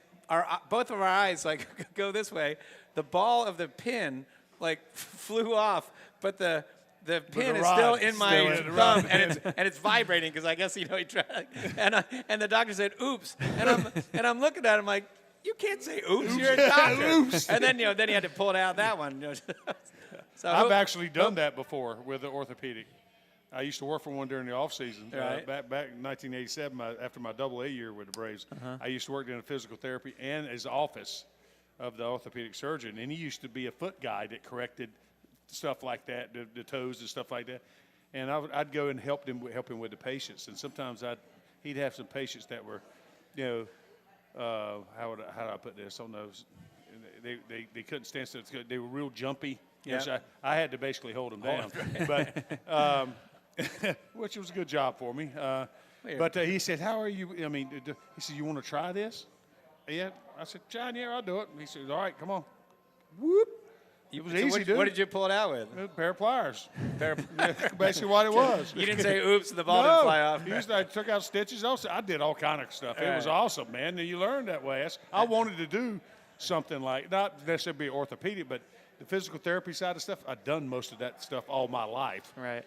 both of our eyes go this way. The ball of the pin flew off, but the pin is still in my thumb, and it's vibrating because I guess he tried. And the doctor said, "Oops," and I'm looking at him like, "You can't say oops. You're a doctor." Oops. And then then he had to pull it out that one. So I've actually done that before with the orthopedic. I used to work for one during the off season. Right. Back in 1987, after my AA year with the Braves, I used to work in physical therapy and as office of the orthopedic surgeon, and he used to be a foot guy that corrected stuff like that, the toes and stuff like that, and I'd go and help him with the patients. And sometimes he'd have some patients that were, how do I put this on those? They couldn't stand still. They were real jumpy. Yeah. I had to basically hold them down, but which was a good job for me. But he said, "How are you?" I mean, he said, "You want to try this?" Yeah. I said, "John, yeah, I'll do it." And he said, "All right, come on." Whoop. It was easy, dude. What did you pull it out with? A pair of pliers. Basically what it was. You didn't say oops and the ball didn't fly off. I took out stitches. I did all kind of stuff. It was right. awesome, man. And you learn that way. I wanted to do something like, not necessarily be orthopedic, but the physical therapy side of stuff, I've done most of that stuff all my life. Right.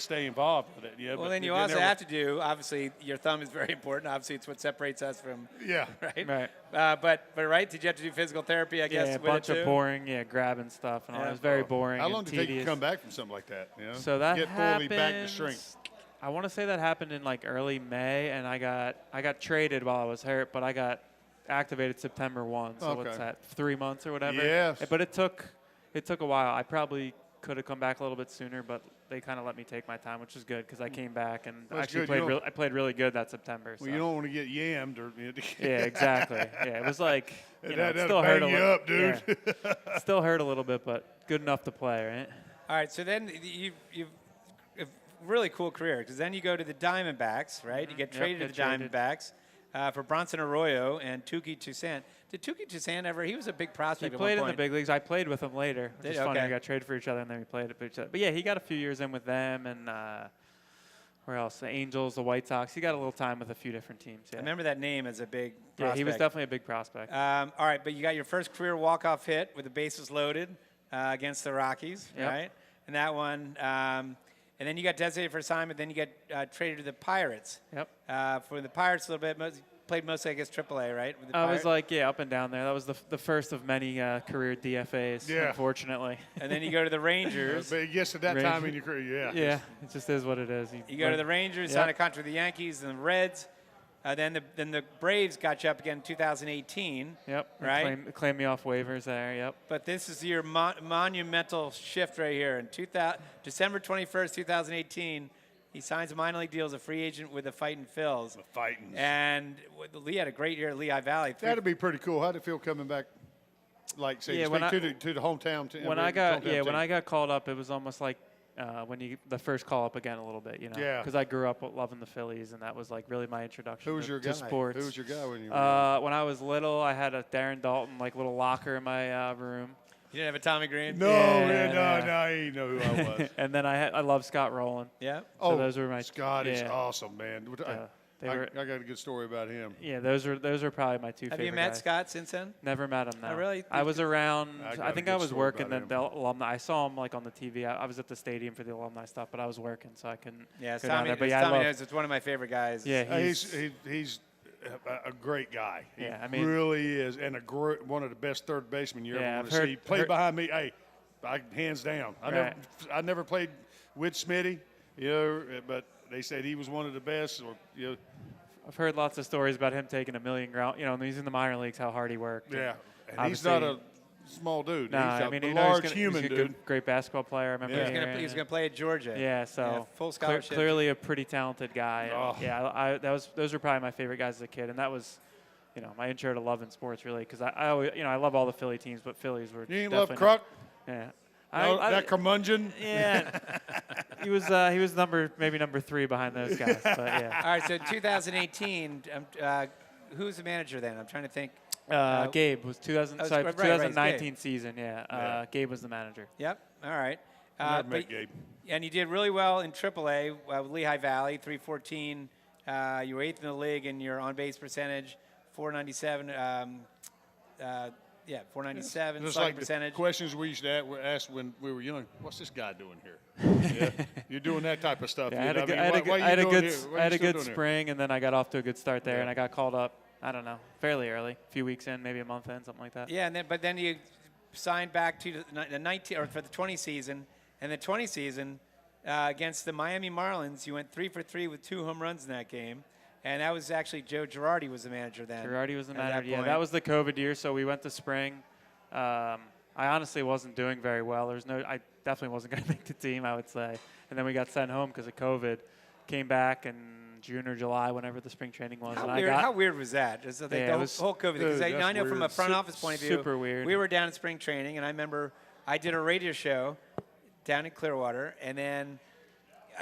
Stay involved with it. Well, then you also have to do, obviously, your thumb is very important. Obviously, it's what separates us from, right? But right, did you have to do physical therapy, I guess, Yeah, a with bunch it too? of boring, grabbing stuff. And all. It was very boring. How long and did it take you tedious. to come back from something like that? So that get fully back to strength. I want to say that happened in early May, and I got traded while I was hurt, but I got activated September 1. So what's that, 3 months or whatever? Yes. But it took a while. I probably could have come back a little bit sooner, but they kind of let me take my time, which is good because I came back and actually I played really good that September. Well, you don't want to get yammed or. Yeah, exactly. Yeah, it was like that still hurt a little. up, dude. Yeah. Still hurt a little bit, but good enough to play, right? All right, so then you've a really cool career because then you go to the Diamondbacks, right? You get traded to the Diamondbacks for Bronson Arroyo and Touki Toussaint. Did Touki Toussaint ever? He was a big prospect. He played in the big leagues. I played with him later. It's funny. Okay. We got traded for each other, and then we played for each other. But yeah, he got a few years in with them, and where else? The Angels, the White Sox. He got a little time with a few different teams. Yeah. I remember that name as a big prospect. Yeah, he was definitely a big prospect. All right, but you got your first career walk-off hit with the bases loaded against the Rockies, right? And that one, and then you got designated for assignment. Then you got traded to the Pirates. Yep. For the Pirates a little bit. Played mostly, I guess, AAA, right? With the I was up and down there. That was the first of many career DFAs, unfortunately. And then you go to the Rangers. But yes, at that time in your career, Yeah, it just is what it is. You go to the Rangers, sign a contract with the Yankees and the Reds. Then the Braves got you up again in 2018. Yep. Right? Claim me off waivers there, yep. But this is your monumental shift right here. In December 21st, 2018, he signs a minor league deal as a free agent with the Fightin' Phils. The Fightins. And Lee had a great year at Lehigh Valley. That'd be pretty cool. How'd it feel coming back, to the hometown team? When I got called up, it was almost like the first call up again a little bit, Yeah. Because I grew up loving the Phillies, and that was really my introduction to sports. Who was your guy when you were when I was little, I had a Darren Dalton little locker in my room. You didn't have a Tommy Greene? No, Yeah. he didn't know who I was. And then I love Scott Rowland. Yeah. So those were my Scott is yeah. awesome, man. I got a good story about him. Yeah, those are probably my two Have favorite you met guys. Scott since then? Never met him, no. Oh, really? I was around. got I a think good I was story working about the alumni. I saw him like on the TV. I was at the stadium for the alumni stuff, but I was working, so I couldn't Yeah, go down Tommy, there. But yeah, Tommy I knows it's one of my favorite guys. Yeah, He's a great guy. Yeah, I He mean, really is, and one of the best third basemen you ever Yeah, want I've to see. heard- Played behind me, hands down. I never played with Smitty, but they said he was one of the best. I've heard lots of stories about him taking a million ground. When he's in the minor leagues, how hard he worked. Yeah, and he's obviously- not a small dude. No, he's I mean, a he's large human he's a dude. great basketball player. I remember He was going to play at Georgia. Yeah, so full scholarship. Clearly a pretty talented guy. Oh. Yeah, those were probably my favorite guys as a kid, and that was, my intro to loving sports really, because I always, I love all the Philly teams, but Phillies were. You ain't love definitely Kruk? Yeah. That curmudgeon? Yeah. he was maybe number 3 behind those guys, but yeah. All right, so 2018, who was the manager then? I'm trying to think. Gabe was 2019 Gabe. season. Yeah, Gabe was the manager. Yep. All right. Never met Gabe. And you did really well in AAA with Lehigh Valley, 314. You were 8th in the league in your on-base percentage, 497. 497 Just slugging like percentage. the questions we used to ask when we were young. What's this guy doing here? Yeah. You're doing that type of stuff. Yeah, I had a good spring, and then I got off to a good start there, and I got called up. I don't know, fairly early, a few weeks in, maybe a month in, something like that. Yeah, but then you signed back to the 19 or for the 20 season, and the 20 season against the Miami Marlins, you went 3 for 3 with 2 home runs in that game, and that was actually Joe Girardi was the manager then. Girardi was the at that manager. Yeah, point. that was the COVID year, so we went to spring. I honestly wasn't doing very well. I definitely wasn't going to make the team, I would say. And then we got sent home because of COVID. Came back in June or July, whenever the spring training was. How weird was that? Just the whole COVID thing. Because I know from a front office point of view, super weird. We were down in spring training, and I remember I did a radio show down in Clearwater, and then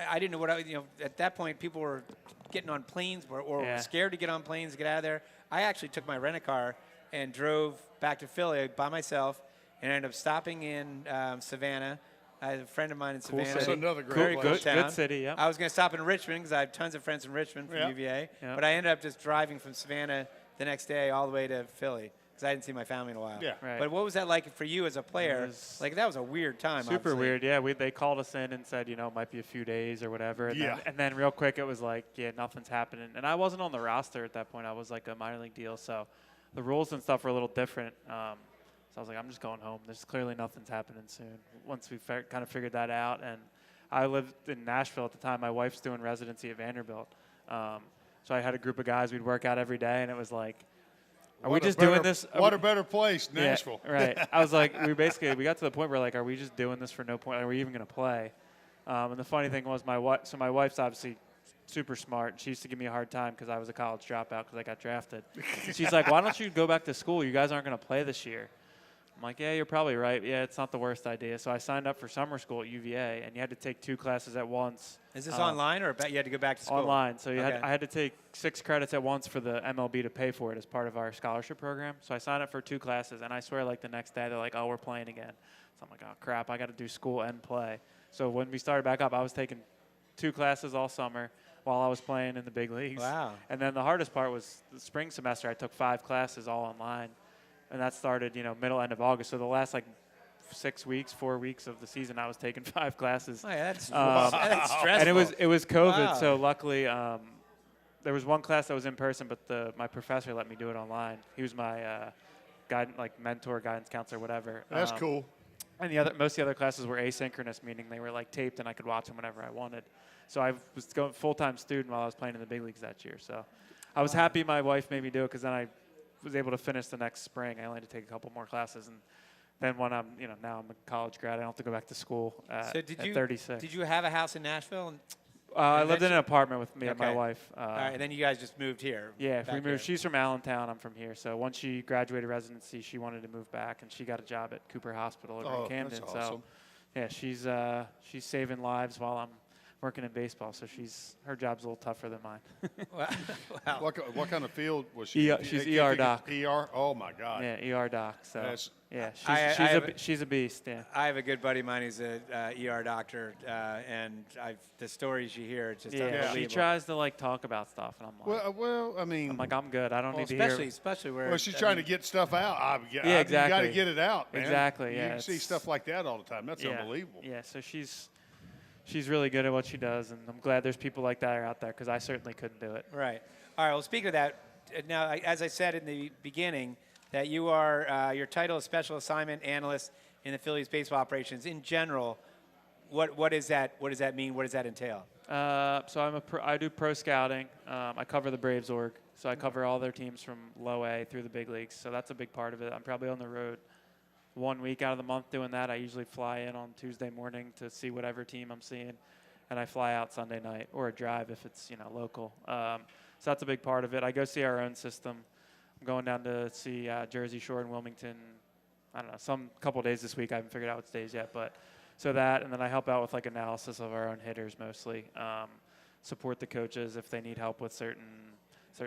I didn't know what at that point people were getting on planes or were scared to get on planes to get out of there. I actually took my rent-a-car and drove back to Philly by myself, and ended up stopping in Savannah. I had a friend of mine in Savannah. That's another great place. Good city, yeah. I was going to stop in Richmond because I have tons of friends in Richmond from UVA. Yeah. But I ended up just driving from Savannah the next day all the way to Philly because I didn't see my family in a while. Yeah. Right. But what was that like for you as a player? That was a weird time. Super obviously. weird, yeah. They called us in and said, it might be a few days or whatever. And then real quick, it was like, nothing's happening. And I wasn't on the roster at that point. I was like a minor league deal, so the rules and stuff were a little different. So I was like, I'm just going home. There's clearly nothing's happening soon. Once we kind of figured that out, and I lived in Nashville at the time. My wife's doing residency at Vanderbilt. So I had a group of guys we'd work out every day, and it was like, are we just doing this? What a better place, Nashville. Yeah, right. I was like, we got to the point where like, are we just doing this for no point? Are we even going to play? And the funny thing was my wife's obviously super smart. She used to give me a hard time because I was a college dropout because I got drafted. She's like, why don't you go back to school? You guys aren't going to play this year. I'm like, yeah, you're probably right. Yeah, it's not the worst idea. So I signed up for summer school at UVA, and you had to take 2 classes at once. Is this online or you had to go back to school? Online. So I had to take 6 credits at once for the MLB to pay for it as part of our scholarship program. So I signed up for 2 classes, and I swear like the next day they're like, oh, we're playing again. So I'm like, oh, crap, I got to do school and play. So when we started back up, I was taking 2 classes all summer while I was playing in the big leagues. Wow. And then the hardest part was the spring semester. I took 5 classes all online. And that started, middle, end of August. So the last, 4 weeks of the season, I was taking 5 classes. Oh, yeah, that's stressful. And it was COVID, Wow. so luckily there was one class that was in person, but my professor let me do it online. He was my mentor, guidance counselor, whatever. That's cool. And most of the other classes were asynchronous, meaning they were taped and I could watch them whenever I wanted. So I was going full-time student while I was playing in the big leagues that year. So I was happy my wife made me do it because then I was able to finish the next spring. I only had to take a couple more classes, and then when I'm, now I'm a college grad, I don't have to go back to school at 36. Did you have a house in Nashville? I lived in an apartment with me and my wife. All right, and then you guys just moved here. Yeah, we moved. Here. She's from Allentown. I'm from here. So once she graduated residency, she wanted to move back, and she got a job at Cooper Hospital over in Camden. That's awesome. So yeah, she's saving lives while I'm working in baseball, so her job's a little tougher than mine. Wow. What kind of field was she? She's ER doc. ER? Oh, my God. Yeah, ER doc. So Yes. yeah, she's a beast. Yeah. I have a good buddy of mine who's a ER doctor, and the stories you hear, it's just unbelievable. She tries to like talk about stuff, and I'm like, Well, I mean, I'm good. I don't need to hear. Especially where. Well, she's trying to get stuff out. Yeah, exactly. You got to get it out, man. Exactly. You see stuff like that all the time. That's unbelievable. Yeah. So she's really good at what she does, and I'm glad there's people like that are out there because I certainly couldn't do it. Right. All right. Well, speaking of that, now as I said in the beginning, that you are your title is special assignment analyst in the Phillies baseball operations. In general, what is that? What does that mean? What does that entail? So I do pro scouting. I cover the Braves org, so I cover all their teams from low A through the big leagues. So that's a big part of it. I'm probably on the road 1 week out of the month doing that. I usually fly in on Tuesday morning to see whatever team I'm seeing, and I fly out Sunday night or a drive if it's local. So that's a big part of it. I go see our own system. I'm going down to see Jersey Shore and Wilmington. I don't know, some couple days this week. I haven't figured out what days yet, but so that, and then I help out with like analysis of our own hitters mostly. Support the coaches if they need help with certain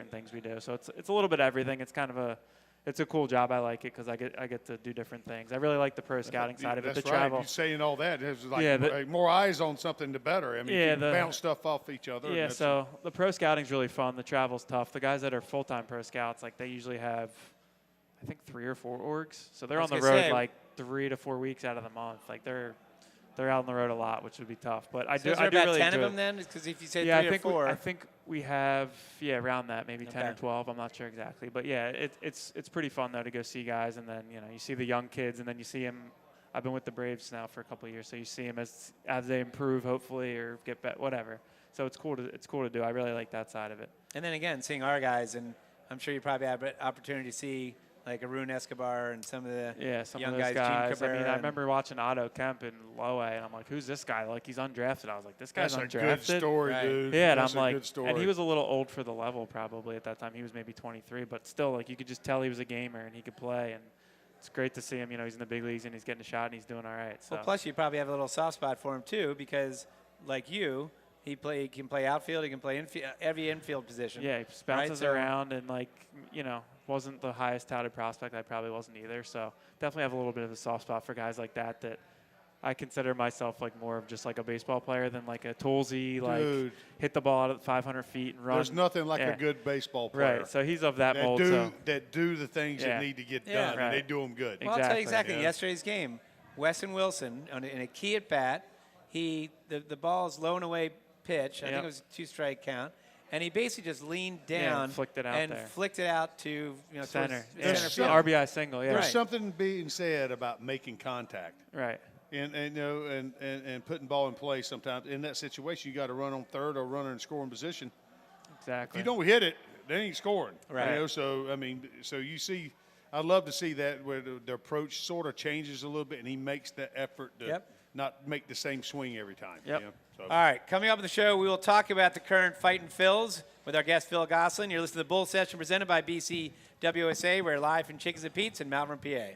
things we do. So it's a little bit of everything. It's kind of it's a cool job. I like it because I get to do different things. I really like the pro scouting side of it. That's the right. travel. You're saying all that. It's like more eyes on something, the better. I mean, you can bounce stuff off each other. Yeah, so the pro scouting's really fun. The travel's tough. The guys that are full-time pro scouts, like they usually have, I think 3 or 4 orgs. So they're on the road like 3 to 4 weeks out of the month. Like they're out on the road a lot, which would be tough. But I do about really 10 enjoy of them then? Because if you say 3 or 4. I think we have around that, maybe 10 or 12. I'm not sure exactly, but yeah, it's pretty fun though to go see guys, and then you see the young kids, and then you see them. I've been with the Braves now for a couple of years, so you see them as they improve, hopefully, or get better, whatever. So it's cool to do. I really like that side of it. And then again, seeing our guys, and I'm sure you probably have an opportunity to see like Arun Escobar and some of the young of those guys. I mean, I remember watching Otto Kemp in low A, and I'm like, who's this guy? Like, he's undrafted. I was like, this guy's undrafted. That's a good story, dude. Yeah, and that's I'm like, good story. and he was a little old for the level probably at that time. He was maybe 23, but still, like, you could just tell he was a gamer and he could play, and it's great to see him. He's in the big leagues and he's getting a shot and he's doing all right. So. Well, plus you probably have a little soft spot for him too, because like you, he can play outfield, he can play every infield position. Yeah, he bounces around and wasn't the highest touted prospect. I probably wasn't either. So definitely have a little bit of a soft spot for guys like that I consider myself like more of just like a baseball player than like a toolsy, like hit the ball out at 500 feet and run. There's nothing like a good baseball player. Right. So he's of that mold. That do the things that need to get done, and they do them good. Well, I'll tell you exactly. Yesterday's game, Weston Wilson in a key at bat, the ball's low and away pitch. I think it was a 2-strike count. And he basically just leaned down and flicked it out to center. Center field. RBI single. Yeah. There's something being said about making contact. Right. And putting ball in play sometimes. In that situation, you got to run on third or runner in scoring position. Exactly. If you don't hit it, they ain't scoring. Right. So you see, I'd love to see that where the approach sort of changes a little bit, and he makes the effort to not make the same swing every time. Yep. All right, coming up on the show, we will talk about the current fight in Phils with our guest, Phil Gosselin. You're listening to the Bull Session presented by BC WSA. We're live from Chickies and Pete's in Malvern, PA.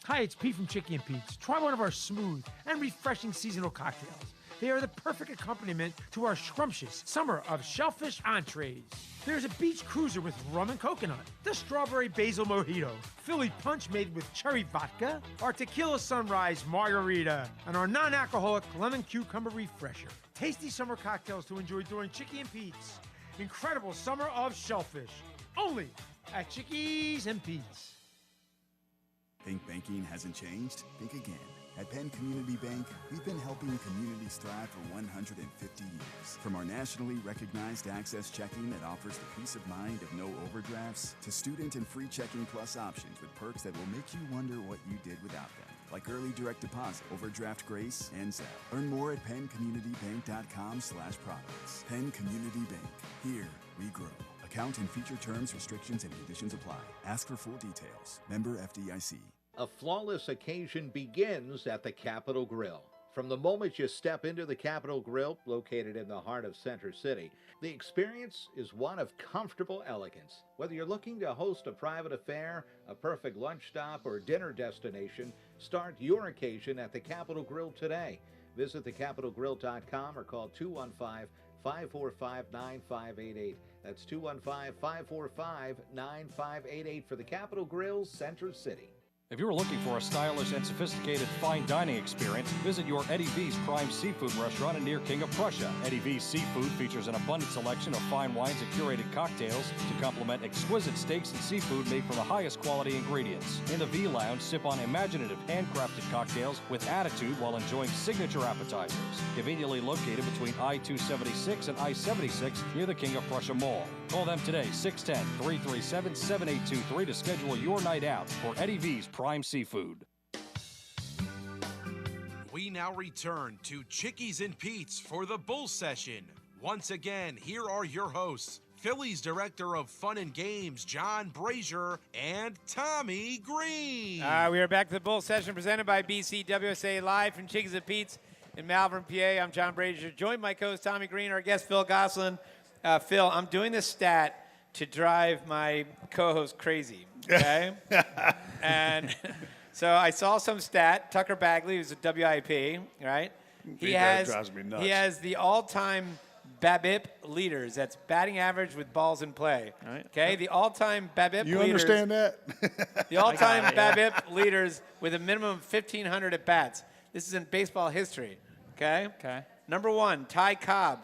Hi, it's Pete from Chickie and Pete's. Try one of our smooth and refreshing seasonal cocktails. They are the perfect accompaniment to our scrumptious summer of shellfish entrees. There's a beach cruiser with rum and coconut, the strawberry basil mojito, Philly punch made with cherry vodka, our tequila sunrise margarita, and our non-alcoholic lemon cucumber refresher. Tasty summer cocktails to enjoy during Chickie and Pete's incredible summer of shellfish. Only at Chickies and Pete's. Think banking hasn't changed? Think again. At Penn Community Bank, we've been helping communities thrive for 150 years. From our nationally recognized Access Checking that offers the peace of mind of no overdrafts, to student and free checking plus options with perks that will make you wonder what you did without them, like early direct deposit, overdraft grace, and Zelle. Learn more at PennCommunityBank.com/products. Penn Community Bank. Here we grow. Account and feature terms, restrictions, and conditions apply. Ask for full details. Member FDIC. A flawless occasion begins at the Capitol Grill. From the moment you step into the Capitol Grill, located in the heart of Center City, the experience is one of comfortable elegance. Whether you're looking to host a private affair, a perfect lunch stop, or dinner destination, Start your occasion at the Capitol Grill today. Visit thecapitolgrill.com or call 215-545-9588. That's 215-545-9588 for the Capitol Grill, Center City. If you're looking for a stylish and sophisticated fine dining experience, visit your Eddie V's Prime Seafood restaurant near King of Prussia. Eddie V's Seafood features an abundant selection of fine wines and curated cocktails to complement exquisite steaks and seafood made from the highest quality ingredients. In the V Lounge, sip on imaginative handcrafted cocktails with attitude while enjoying signature appetizers. Conveniently located between I-276 and I-76 near the King of Prussia Mall. Call them today, 610-337-7823 to schedule your night out for Eddie V's Prime Seafood. We now return to Chickies and Pete's for the Bull Session. Once again, here are your hosts, Phillies Director of Fun and Games, John Brazer, and Tommy Greene. We are back to the Bull Session presented by BCWSA live from Chickies and Pete's in Malvern, PA. I'm John Brazer, joined by co-host Tommy Greene, our guest Phil Gosselin. Phil, I'm doing this stat to drive my co-host crazy, okay? And so I saw some stat. Tucker Bagley, who's a WIP, right? He drives me nuts. He has the all-time BABIP leaders. That's batting average with balls in play. Right. Okay, the all-time BABIP You leaders. understand that? The all-time BABIP leaders with a minimum of 1,500 at bats. This is in baseball history. Okay. Okay. Number 1, Ty Cobb,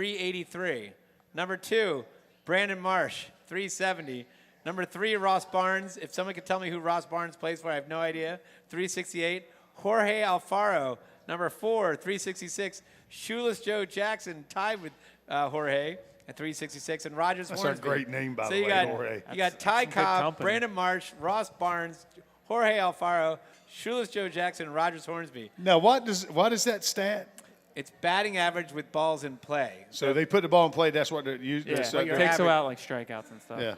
383. Number 2, Brandon Marsh, 370. Number 3, Ross Barnes. If someone could tell me who Ross Barnes plays for, I have no idea. 368. Jorge Alfaro, number 4, 366. Shoeless Joe Jackson tied with Jorge at 366. And Rogers Hornsby. That's a great name, by the way, Jorge. You got Ty good Cobb, company. Brandon Marsh, Ross Barnes, Jorge Alfaro, Shoeless Joe Jackson, and Rogers Hornsby. Now, what is that stat? It's batting average with balls in play. So they put the ball in play. That's what they're using. Yeah, what you're it takes having. out like strikeouts and stuff. Yeah.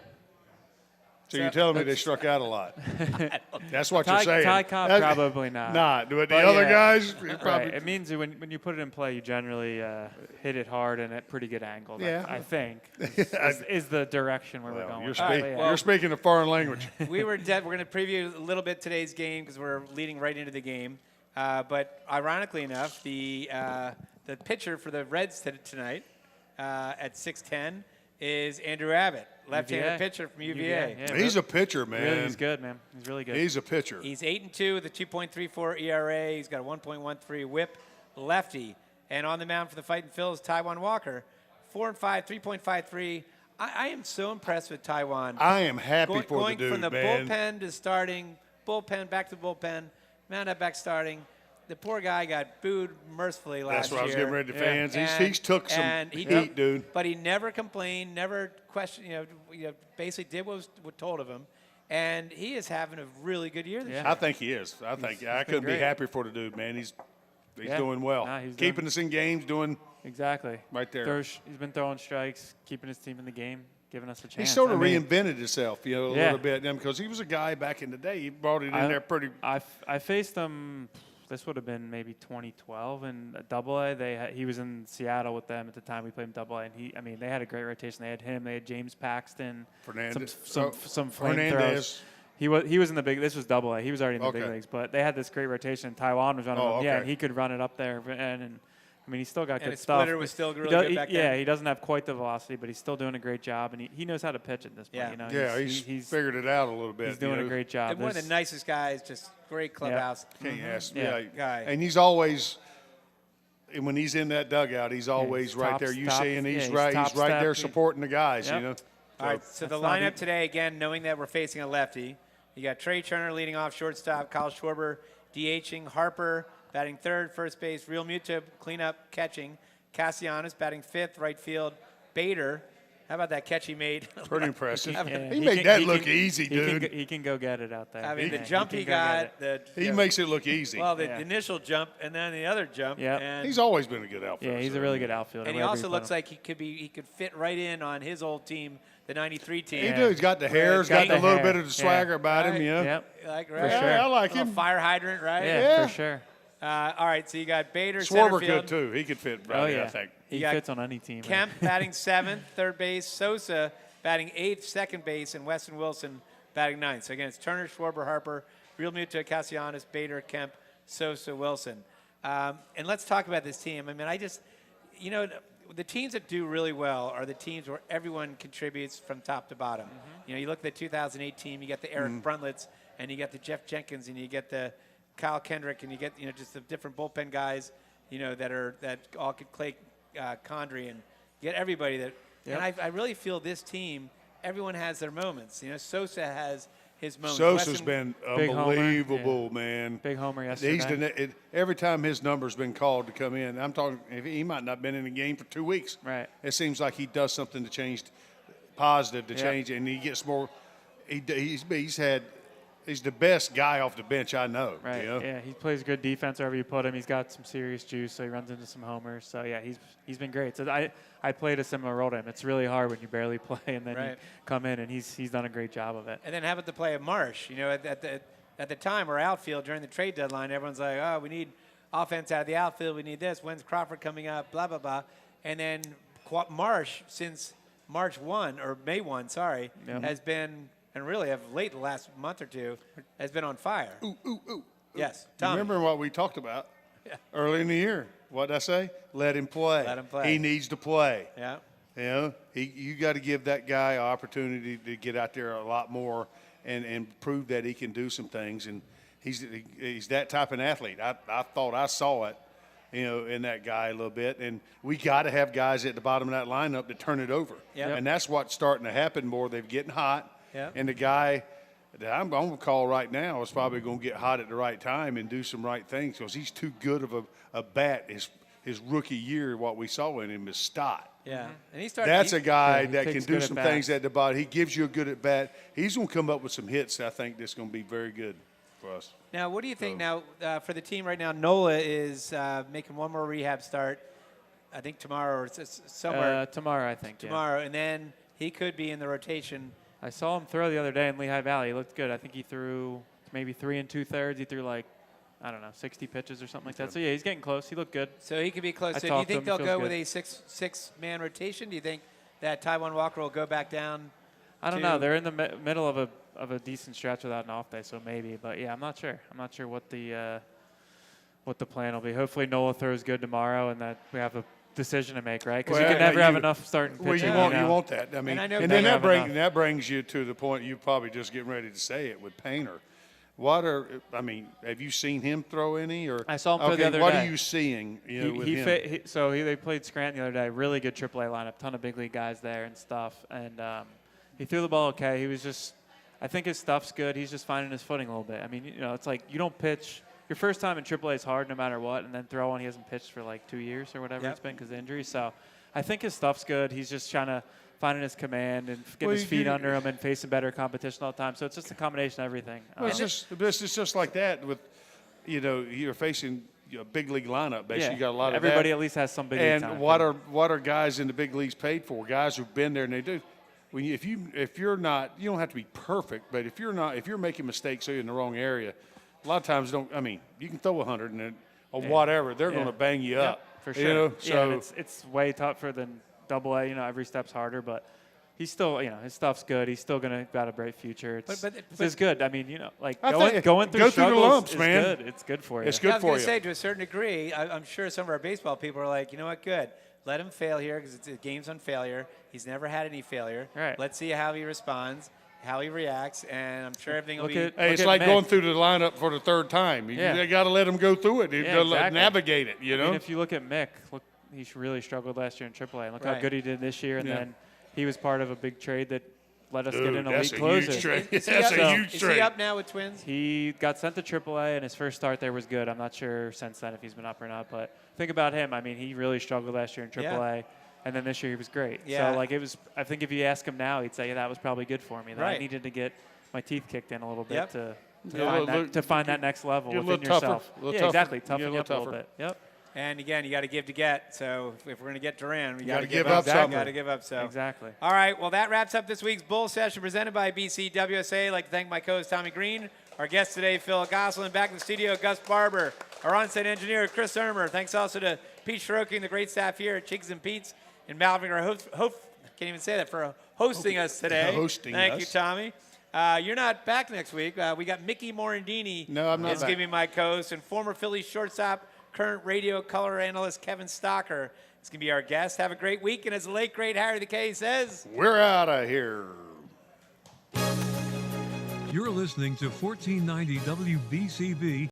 So you're telling me they struck out a lot? That's what you're Ty, saying. Ty Cobb That's- probably not. Nah, but the But other yeah. guys probably. Right. It means when you put it in play, you generally hit it hard and at pretty good angles. Yeah. I think is the direction where we're going. You're, with speak, that. you're speaking a foreign language. We're going to preview a little bit today's game because we're leading right into the game. But ironically enough, the pitcher for the Reds tonight at 6:10 is Andrew Abbott, left-handed UVA. pitcher from UVA. Yeah, He's a pitcher, man. really, he's good, man. He's really good. He's a pitcher. He's 8-2 with a 2.34 ERA. He's got a 1.13 WHIP, lefty. And on the mound for the Fighting Phils, Taijuan Walker, 4-5, 3.53. I am so impressed with Taijuan. I am happy for the going dude, from the man. bullpen to starting, bullpen back to bullpen, mound up back starting. The poor guy got booed mercifully last year. That's what I was getting ready to fans. And- He's took some and he heat, did- dude. But he never complained, never questioned, basically did what was told of him. And he is having a really good year this year. I think he is. I couldn't be great. happier for the dude, man. He's Yeah. doing well. Nah, he's Keeping doing- us in games, doing Exactly. right there. He's been throwing strikes, keeping his team in the game, giving us a chance. He sort of I mean, reinvented himself, a Yeah. little bit, because he was a guy back in the day. He brought it in there pretty. I faced him. This would have been maybe 2012 in AA. He was in Seattle with them at the time. We played him AA, and they had a great rotation. They had him. They had James Paxton. Fernandez. Some Hernandez. flamethrowers. He was in the big. This was AA. He was already in the big Okay. leagues, but they had this great rotation. Taijuan was running. Oh, Yeah, okay. and he could run it up there, and he's still got And good his stuff. splitter was still really He good back Yeah, then. he doesn't have quite the velocity, but he's still doing a great job, and he knows how to pitch at this point. Yeah. Yeah, he's figured it out a little bit. He's doing a great job. And one of the nicest guys, just great clubhouse. Can't ask. Yeah. Guy. And he's always, and when he's in that dugout, he's always he's right top- there. You top- seeing he's he's right. top He's right there step. supporting the guys. Yep. All right, so the That's not lineup e- today, again, knowing that we're facing a lefty, you got Trey Turner leading off shortstop, Kyle Schwarber DHing, Harper batting third, first base, Real Muto cleanup catching, Castellanos batting fifth, right field, Bader. How about that catch he made? Pretty impressive. Yeah, He made that look easy, dude. He can go get it out there. I mean, the Yeah, jump can he go get got, it. the He makes it look easy. well, the Yeah. initial jump and then the other jump. Yep. And, He's always been a good outfielder. Yeah, he's a really good outfielder. and he wherever also you put looks him. like he could fit right in on his old team, the '93 team. He Yeah. does. He's got the hair. He's got got a the little hair. bit of the swagger Yeah. about him. Right. Yeah. Yep. Like, For right? sure. Yeah, I like Little him. fire hydrant, right? Yeah, Yeah. for sure. All right, so you got Bader, center Schwarber field. could too. He could fit right Oh in, yeah, I think. he got fits on any team. man. Kemp batting seventh, third base. Sosa batting eighth, second base, and Weston Wilson batting ninth. So again, it's Turner, Schwarber, Harper, Real Muto, Castellanos, Bader, Kemp, Sosa, Wilson. And let's talk about this team. I mean, the teams that do really well are the teams where everyone contributes from top to bottom. You know, you look at the 2008 team, you get the Eric Bruntlets, and you get the Jeff Jenkins, and you get the Kyle Kendrick, and you get, just the different bullpen guys, that all could Clay Condrey, and you get everybody that. Yep. And I really feel this team, everyone has their moments. Sosa has his moments. Sosa's been unbelievable, man. Big homer yesterday. Every time his number's been called to come in, I'm talking, he might not have been in the game for 2 weeks. Right. It seems like he does something to change, positive to change it, and he gets more. He's the best guy off the bench I know. Right. Yeah, he plays good defense wherever you put him. He's got some serious juice, so he runs into some homers. So yeah, he's been great. So I played a similar role to him. It's really hard when you barely play and then you come in, and he's done a great job of it. And then how about the play of Marsh? At the time, our outfield during the trade deadline, everyone's like, oh, we need offense out of the outfield. We need this. When's Crawford coming up? Blah blah blah. And then Marsh, since March 1 or May 1, has been. And really, of late the last month or two, has been on fire. Ooh. Yes, Tommy. Remember what we talked about early in the year? What did I say? Let him play. Let him play. He needs to play. Yeah. You got to give that guy an opportunity to get out there a lot more and prove that he can do some things. And he's that type of athlete. I thought I saw it, in that guy a little bit. And we got to have guys at the bottom of that lineup that turn it over. Yep. And that's what's starting to happen more. They're getting hot. Yep. And the guy that I'm going to call right now is probably going to get hot at the right time and do some right things because he's too good of a bat. His rookie year, what we saw in him is Stott. Yeah, and he started. That's a guy that can do some things at the bottom. He gives you a good at bat. He's going to come up with some hits. I think that's going to be very good for us. Now, what do you think now for the team right now? Nola is making one more rehab start. I think tomorrow or somewhere. Tomorrow, I think. Tomorrow, and then he could be in the rotation. I saw him throw the other day in Lehigh Valley. He looked good. I think he threw maybe 3 2/3. He threw 60 pitches or something like that. So, yeah, he's getting close. He looked good. So he could be close. So do you think they'll go with a six-man rotation? Do you think that Taijuan Walker will go back down? I don't know. They're in the middle of a decent stretch without an off day, so maybe. But, yeah, I'm not sure. I'm not sure what the plan will be. Hopefully Nola throws good tomorrow and that we have a decision to make, right? Because you can never have enough starting pitching. Well, you want that. I mean, and then that brings you to the point you probably just getting ready to say it with Painter. Have you seen him throw any? Or I saw him throw the other day. What are you seeing with him? They played Scranton the other day. Really good AAA lineup. Ton of big league guys there and stuff. And he threw the ball okay. He was just – I think his stuff's good. He's just finding his footing a little bit. I mean, it's like you don't pitch – your first time in AAA is hard no matter what, and then throw on, he hasn't pitched for 2 years or whatever it's been because of injury. So I think his stuff's good. He's just trying to find his command and getting his feet under him and facing better competition all the time. So it's just a combination of everything. Well, it's just like that with, you're facing a big league lineup. Basically, you got a lot of everybody at least has some big league time. And what are guys in the big leagues paid for? Guys who've been there and they do. If you're not, you don't have to be perfect, but if you're making mistakes, so you're in the wrong area. A lot of times, you can throw 100 or whatever. They're going to bang you up. For sure. So it's way tougher than AA. Every step's harder, but he's still, his stuff's good. He's still going to got a bright future. It's good. I mean, going through struggles the lumps, man. Good. It's good for you. It's good for you. I was going to say, to a certain degree, I'm sure some of our baseball people are like, you know what, good. Let him fail here because it's a game's on failure. He's never had any failure. Right. Let's see how he responds, how he reacts, and I'm sure everything will be. It's like going through the lineup for the third time. You got to let him go through it. Navigate it. I mean, if you look at Mick, he really struggled last year in AAA. Look how good he did this year, and then he was part of a big trade that let us get an elite closer. That's a huge trade. Is he up now with Twins? He got sent to AAA, and his first start there was good. I'm not sure since then if he's been up or not, but think about him. I mean, he really struggled last year in AAA. And then this year he was great. Yeah. So, it was – I think if you ask him now, he'd say, that was probably good for me. That I needed to get my teeth kicked in a little bit to find that next level within yourself. Exactly. Toughen you up a little bit. Yep. And, again, you got to give to get. So, if we're going to get Duran, we got to give up something. Got to give up some. Exactly. All right. Well, that wraps up this week's Bull Session presented by BCWSA. I'd like to thank my co-host, Tommy Greene. Our guest today, Phil Gosselin. Back in the studio, Gus Barber. Our on-site engineer, Chris Ermer. Thanks also to Pete Shiroki and the great staff here at Chicks and Pete's. And Malvern, our can't even say that, for hosting us today. Thank you, Tommy. You're not back next week. We got Mickey Morandini. No, I'm not is back. going to be my co-host, and former Phillies shortstop, current radio color analyst Kevin Stocker is going to be our guest. Have a great week, and as the late great Harry the K says, we're out of here. You're listening to 1490 WBCB.